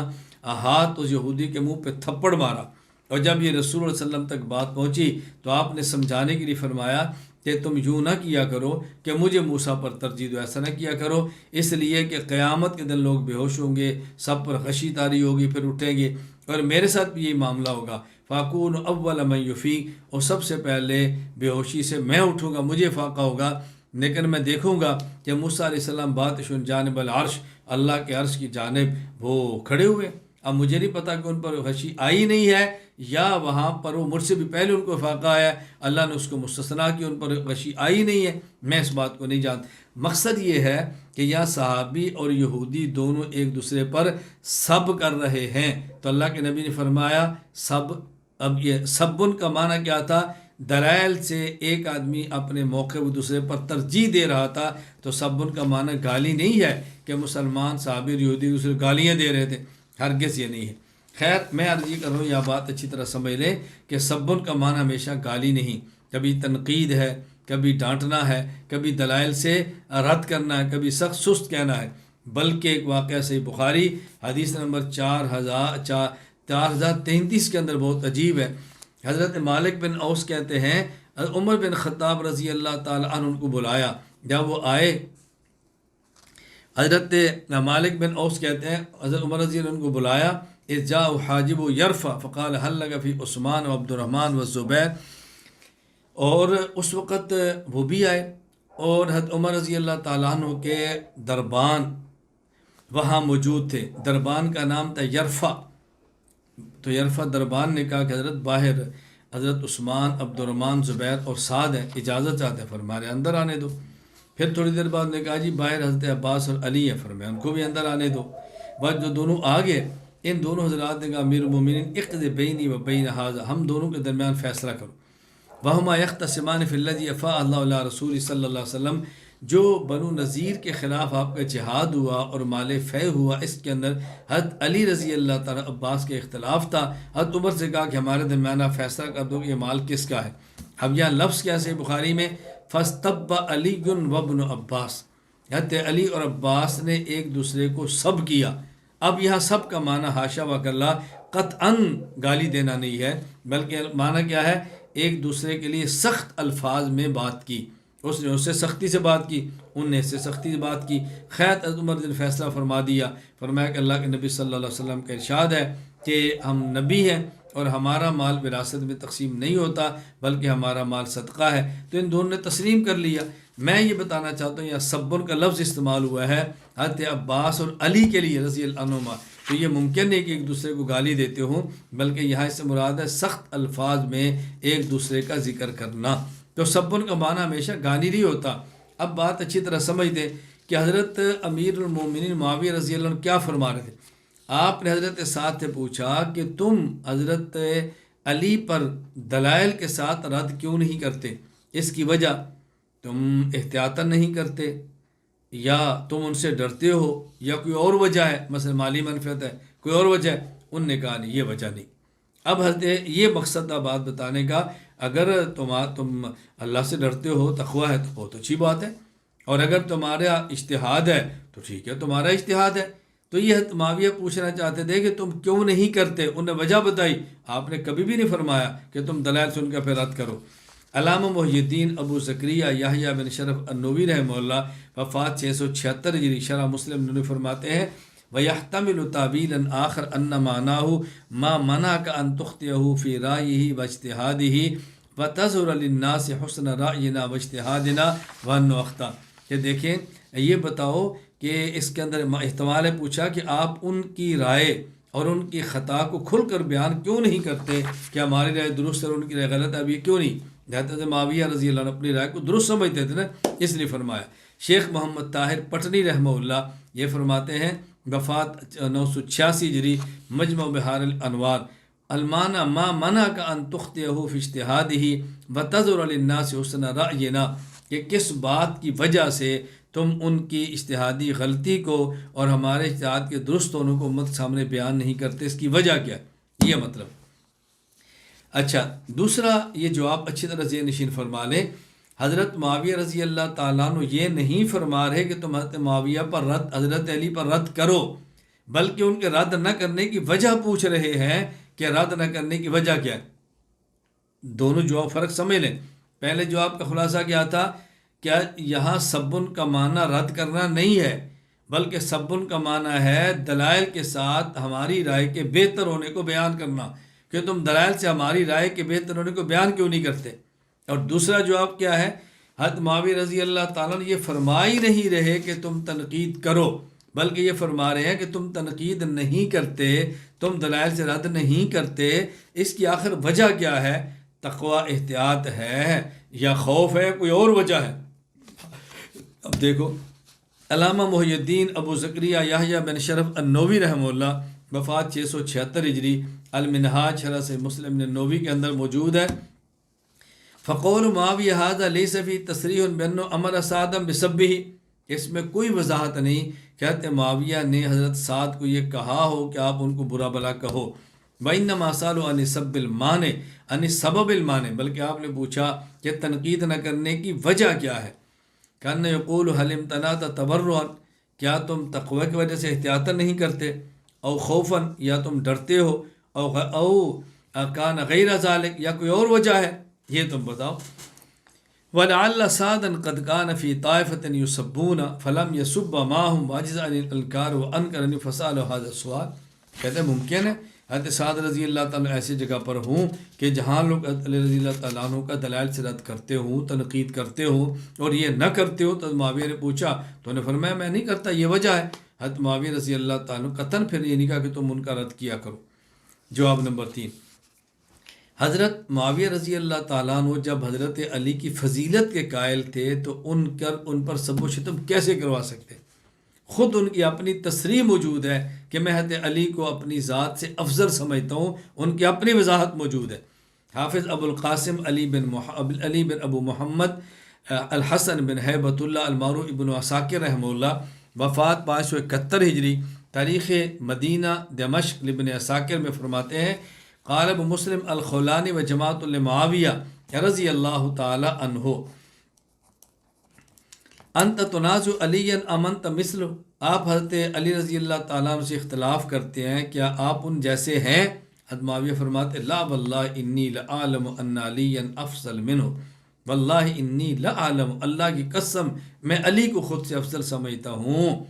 ہاتھ اس یہودی کے منہ پہ تھپڑ مارا، اور جب یہ رسول اللہ صلی اللہ علیہ وسلم تک بات پہنچی تو آپ نے سمجھانے کے لیے فرمایا کہ تم یوں نہ کیا کرو کہ مجھے موسیٰ پر ترجیح دو، ایسا نہ کیا کرو، اس لیے کہ قیامت کے دن لوگ بے ہوش ہوں گے، سب پر غشی طاری ہوگی، پھر اٹھیں گے، اور میرے ساتھ بھی یہی معاملہ ہوگا، فاکون اول من یفیق، اور سب سے پہلے بے ہوشی سے میں اٹھوں گا، مجھے فاقہ ہوگا، لیکن میں دیکھوں گا کہ موسیٰ علیہ السلام باتشن جانب العرش، اللہ کے عرش کی جانب وہ کھڑے ہوئے۔ اب مجھے نہیں پتا کہ ان پر غشی آئی نہیں ہے یا وہاں پر وہ مجھ سے بھی پہلے ان کو فاقہ آیا، اللہ نے اس کو مستثنا کی، ان پر غشی آئی نہیں ہے، میں اس بات کو نہیں جانتا۔ مقصد یہ ہے کہ یہاں صحابی اور یہودی دونوں ایک دوسرے پر سب کر رہے ہیں، تو اللہ کے نبی نے فرمایا سب۔ اب یہ سبن کا معنی کیا تھا؟ دلائل سے ایک آدمی اپنے موقع کو دوسرے پر ترجیح دے رہا تھا، تو سبن کا معنی گالی نہیں ہے کہ مسلمان صحابی اور یہودی دوسرے گالیاں دے رہے تھے، ہرگز یہ نہیں ہے۔ خیر میں عرض یہ کر رہا ہوں، یہ بات اچھی طرح سمجھ لیں کہ سبن کا معنی ہمیشہ گالی نہیں، کبھی تنقید ہے، کبھی ڈانٹنا ہے، کبھی دلائل سے رد کرنا ہے، کبھی سخت سست کہنا ہے، بلکہ ایک واقعہ صحیح بخاری حدیث نمبر 4033 کے اندر بہت عجیب ہے۔ حضرت مالک بن اوس کہتے ہیں عمر بن خطاب رضی اللہ تعالی عنہ ان کو بلایا، جب وہ آئے حضرت مالک بن اوس کہتے ہیں حضرت عمر رضی اللہ عنہ کو بلایا، اذ جاء حاجب یرفع فقال هل لك في عثمان وعبد الرحمن والزبیر، اور اس وقت وہ بھی آئے اور حضرت عمر رضی اللہ تعالیٰ عنہ کے دربان وہاں موجود تھے، دربان کا نام تھا یرفع، تو یرفع دربان نے کہا کہ حضرت باہر حضرت عثمان، عبد الرحمن، زبیر اور سعد ہیں، اجازت چاہتے ہیں، فرمایا اندر آنے دو۔ پھر تھوڑی دیر بعد نے کہا جی باہر حضرت عباس اور علی ہیں، فرمایا ان کو بھی اندر آنے دو۔ بعد جو دونوں آگے، ان دونوں حضرات نے کہا امیر المومنین اقض بینی و بین ھذا، ہم دونوں کے درمیان فیصلہ کرو۔ وہما یختصمان فی الذی افاء اللہ علی رسول صلی اللہ علیہ وسلم، جو بنو نذیر کے خلاف آپ کا جہاد ہوا اور مال فیح ہوا، اس کے اندر حضرت علی رضی اللہ تعالیٰ عباس کے اختلاف تھا، حضرت عمر سے کہا کہ ہمارے درمیان آپ فیصلہ کر دو کہ یہ مال کس کا ہے۔ اب یہاں لفظ کیسے بخاری میں فاستب علی وابن عباس، حضرت علی اور عباس نے ایک دوسرے کو سب کیا۔ اب یہاں سب کا معنی حاشا وکلا قطعاً گالی دینا نہیں ہے، بلکہ معنی کیا ہے؟ ایک دوسرے کے لیے سخت الفاظ میں بات کی، اس نے اس سے سختی سے بات کی، ان نے اس سے سختی سے بات کی۔ خیر حضرت عمر نے فیصلہ فرما دیا، فرمایا کہ اللہ کے نبی صلی اللہ علیہ وسلم کا ارشاد ہے کہ ہم نبی ہیں اور ہمارا مال وراثت میں تقسیم نہیں ہوتا بلکہ ہمارا مال صدقہ ہے، تو ان دونوں نے تسلیم کر لیا۔ میں یہ بتانا چاہتا ہوں یہاں سبن کا لفظ استعمال ہوا ہے حضرت عباس اور علی کے لیے رضی اللہ عنہما، تو یہ ممکن نہیں کہ ایک دوسرے کو گالی دیتے ہوں، بلکہ یہاں اس سے مراد ہے سخت الفاظ میں ایک دوسرے کا ذکر کرنا۔ تو سبن کا معنی ہمیشہ گالی نہیں ہوتا۔ اب بات اچھی طرح سمجھ دیں کہ حضرت امیر المومنین معاویہ رضی اللہ عنہ کیا فرما رہے تھے. آپ نے حضرت سعد سے پوچھا کہ تم حضرت علی پر دلائل کے ساتھ رد کیوں نہیں کرتے؟ اس کی وجہ تم احتیاطاً نہیں کرتے یا تم ان سے ڈرتے ہو یا کوئی اور وجہ ہے، مثلا مالی منفعت ہے، کوئی اور وجہ ہے؟ ان نے کہا نہیں، یہ وجہ نہیں. اب حضرت یہ مقصد تھا بات بتانے کا، اگر تم اللہ سے ڈرتے ہو، تقویٰ ہے، تو بہت اچھی بات ہے، اور اگر تمہارا اجتہاد ہے تو ٹھیک ہے، تمہارا اجتہاد ہے. تو یہ معاویہ پوچھنا چاہتے تھے کہ تم کیوں نہیں کرتے؟ انہوں نے وجہ بتائی. آپ نے کبھی بھی نہیں فرمایا کہ تم دلائل سن کر پھر رد کرو. علامہ محی الدین ابو زکریا یحییٰ بن شرف النووی رحمہ اللہ وفات 676 ہجری، شرح مسلم نووی فرماتے ہیں وَيَحْتَمِلُ تَعْوِيلًا آخر أَنَّ مَعْنَاهُ مَا مَنَعَكَ أَن تُخْطِئَهُ فِي رَأْيِهِ وَاجْتِهَادِهِ وَتَظْهُرَ لِلنَّاسِ حُسْنَ رَأْيِنَا وَاجْتِهَادِنَا وَأَنَّهُ أَخْطَأَ. کہ دیکھیں یہ بتاؤ کہ اس کے اندر احتمال ہے، پوچھا کہ آپ ان کی رائے اور ان کی خطا کو کھل کر بیان کیوں نہیں کرتے کہ ہماری رائے درست ہے اور ان کی رائے غلط ہے؟ اب یہ کیوں نہیں؟ حضرت معاویہ رضی اللہ عنہ اپنی رائے کو درست سمجھتے تھے نا، اس لیے فرمایا. شیخ محمد طاہر پٹنی رحمہ اللہ یہ فرماتے ہیں وفات 986 ہجری، مجمع بحار الانوار المعنی ما منعک ان تخطئہ فی اجتہادہ وتظہر للناس حسن رأینا، کہ کس بات کی وجہ سے تم ان کی اجتہادی غلطی کو اور ہمارے اجتہاد کے درست ہونے کو امت سامنے بیان نہیں کرتے، اس کی وجہ کیا ہے؟ یہ مطلب. اچھا، دوسرا یہ جواب اچھی طرح ذہن نشین فرما لیں. حضرت معاویہ رضی اللہ تعالیٰ عنہ یہ نہیں فرما رہے کہ تم حضرت معاویہ پر رد، حضرت علی پر رد کرو، بلکہ ان کے رد نہ کرنے کی وجہ پوچھ رہے ہیں کہ رد نہ کرنے کی وجہ کیا ہے. دونوں جواب فرق سمجھ لیں. پہلے جواب کا خلاصہ کیا تھا؟ کیا یہاں سبن کا معنی رد کرنا نہیں ہے، بلکہ سبن کا معنی ہے دلائل کے ساتھ ہماری رائے کے بہتر ہونے کو بیان کرنا، کہ تم دلائل سے ہماری رائے کے بہتر ہونے کو بیان کیوں نہیں کرتے. اور دوسرا جواب کیا ہے؟ حضرت معاویہ رضی اللہ تعالیٰ نے یہ فرما ہی نہیں رہے کہ تم تنقید کرو، بلکہ یہ فرما رہے ہیں کہ تم تنقید نہیں کرتے، تم دلائل سے رد نہیں کرتے. اس کی آخر وجہ کیا ہے؟ تقوی، احتیاط ہے یا خوف ہے، کوئی اور وجہ ہے؟ اب دیکھو، علامہ محی الدین ابو زکریا یحییٰ بن شرف النووی رحمہ اللہ وفات 676 ہجری، المنہاج شرح سے مسلم نووی کے اندر موجود ہے. فقول معاویہ ھذا لیس فی تصریح بانہ امر سعدا بسبہ، اس میں کوئی وضاحت نہیں کہتے معاویہ نے حضرت سعد کو یہ کہا ہو کہ آپ ان کو برا بلا کہو. وانما سالوا عن سب المانع عن سبب المانع، بلکہ آپ نے پوچھا کہ تنقید نہ کرنے کی وجہ کیا ہے. کان یقول هل امتنعت تبرعا، کیا تم تقوی کی وجہ سے احتیاطاً نہیں کرتے، او خوفا، یا تم ڈرتے ہو، او کان غیر ذلك، یا کوئی اور وجہ ہے، یہ تم بتاؤ. ولعل سعدا قد كان في طائفة يسبون فلم يسب معهم واجز عن الانکار وانکر فسأل هذا السؤال. کہتے ہیں ممکن ہے حضرت سعد رضی اللہ تعالیٰ ایسی جگہ پر ہوں کہ جہاں لوگ علی رضی اللہ تعالیٰ عنہ کا دلائل سے رد کرتے ہوں، تنقید کرتے ہوں، اور یہ نہ کرتے ہو. تو معاویہ نے پوچھا تو انہیں فرمایا میں نہیں کرتا، یہ وجہ ہے. حضرت معاویہ رضی اللہ تعالیٰ عنہ قطعاً پھر یہ نہیں کہا کہ تم ان کا رد کیا کرو. جواب نمبر 3، حضرت معاویہ رضی اللہ تعالیٰ عنہ جب حضرت علی کی فضیلت کے قائل تھے تو ان پر سب و شتم کیسے کروا سکتے؟ خود ان کی اپنی تصریح موجود ہے کہ میں حضرت علی کو اپنی ذات سے افضل سمجھتا ہوں، ان کی اپنی وضاحت موجود ہے. حافظ ابو القاسم علی بن ابو محمد الحسن بن ہیبت اللہ المعروف ابن عساکر رحمہ اللہ وفات 571 ہجری، تاریخ مدینہ دمشق ابن عساکر میں فرماتے ہیں قال ابو مسلم الخولانی و جماعت لمعاویہ رضی اللہ تعالی عنہ انت تنازع علی امنت مثل، آپ حضرت علی رضی اللہ تعالیٰ عنہ سے اختلاف کرتے ہیں، کیا آپ ان جیسے ہیں؟ حضرت معاویہ فرماتے لا واللہ انی لعالم ان علی افضل منہ، واللہ انی لعالم، اللہ کی قسم میں علی کو خود سے افضل سمجھتا ہوں.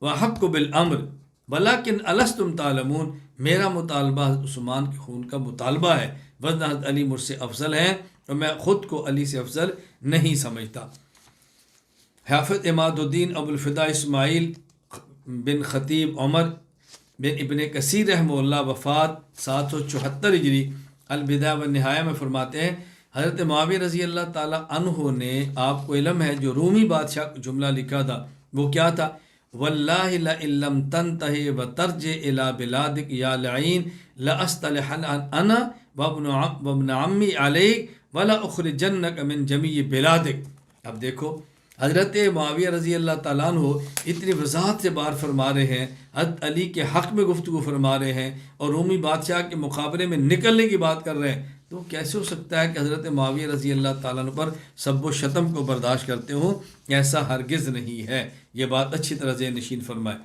وحق بالامر ولیکن الستم تعلمون، میرا مطالبہ حضرت عثمان کے خون کا مطالبہ ہے، ورنہ حضرت علی مجھ سے افضل ہیں اور میں خود کو علی سے افضل نہیں سمجھتا. حافظ عماد الدین ابو الفدا اسماعیل بن خطیب عمر بن ابن کثیر رحمہ اللہ وفات 774 ہجری، البدایہ والنہایہ میں فرماتے ہیں حضرت معاویہ رضی اللہ تعالیٰ عنہ نے، آپ کو علم ہے، جو رومی بادشاہ کو جملہ لکھا تھا وہ کیا تھا؟ واللہ لئن لم تنتہی وترجع الی بلادک یا لعین لاصطلحن انا وابن عمی علیک ولا اخرجنک من جمیع بلادک۔ اب دیکھو حضرت معاویہ رضی اللہ تعالیٰ عنہ اتنی وضاحت سے بات فرما رہے ہیں، حضرت علی کے حق میں گفتگو فرما رہے ہیں اور رومی بادشاہ کے مقابلے میں نکلنے کی بات کر رہے ہیں، تو کیسے ہو سکتا ہے کہ حضرت معاویہ رضی اللہ تعالیٰ عنہ پر سب و شتم کو برداشت کرتے ہوں؟ ایسا ہرگز نہیں ہے، یہ بات اچھی طرح ذہن نشین فرمائے۔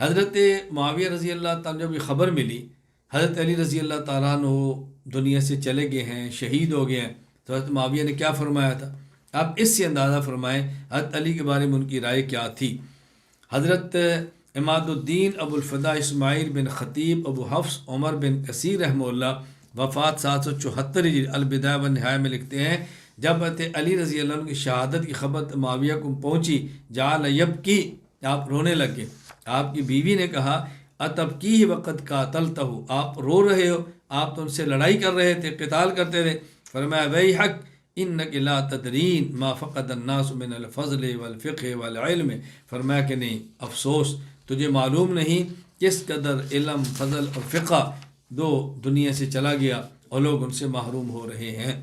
حضرت معاویہ رضی اللہ تعالیٰ جب یہ خبر ملی حضرت علی رضی اللہ تعالیٰ عنہ دنیا سے چلے گئے ہیں، شہید ہو گئے ہیں، تو حضرت معاویہ نے کیا فرمایا تھا؟ آپ اس سے اندازہ فرمائیں حضرت علی کے بارے میں ان کی رائے کیا تھی۔ حضرت عماد الدین ابو الفدا اسماعیل بن خطیب ابو حفص عمر بن کثیر رحمہ اللہ وفات 774 البدایہ والنہایہ میں لکھتے ہیں، جب حضرت علی رضی اللہ عنہ کی شہادت کی خبر معاویہ کو پہنچی جعل یبکی، آپ رونے لگے۔ آپ کی بیوی نے کہا اتبکی وقت قاتلتہ، آپ رو رہے ہو، آپ تو ان سے لڑائی کر رہے تھے، قتال کرتے تھے۔ فرمایا ویحک انک لا تدرین ما فقد الناس من الفضل والفقہ والعلم، فرمایا کہ نہیں، افسوس، تجھے معلوم نہیں کس قدر علم، فضل اور فقہ دو دنیا سے چلا گیا اور لوگ ان سے محروم ہو رہے ہیں۔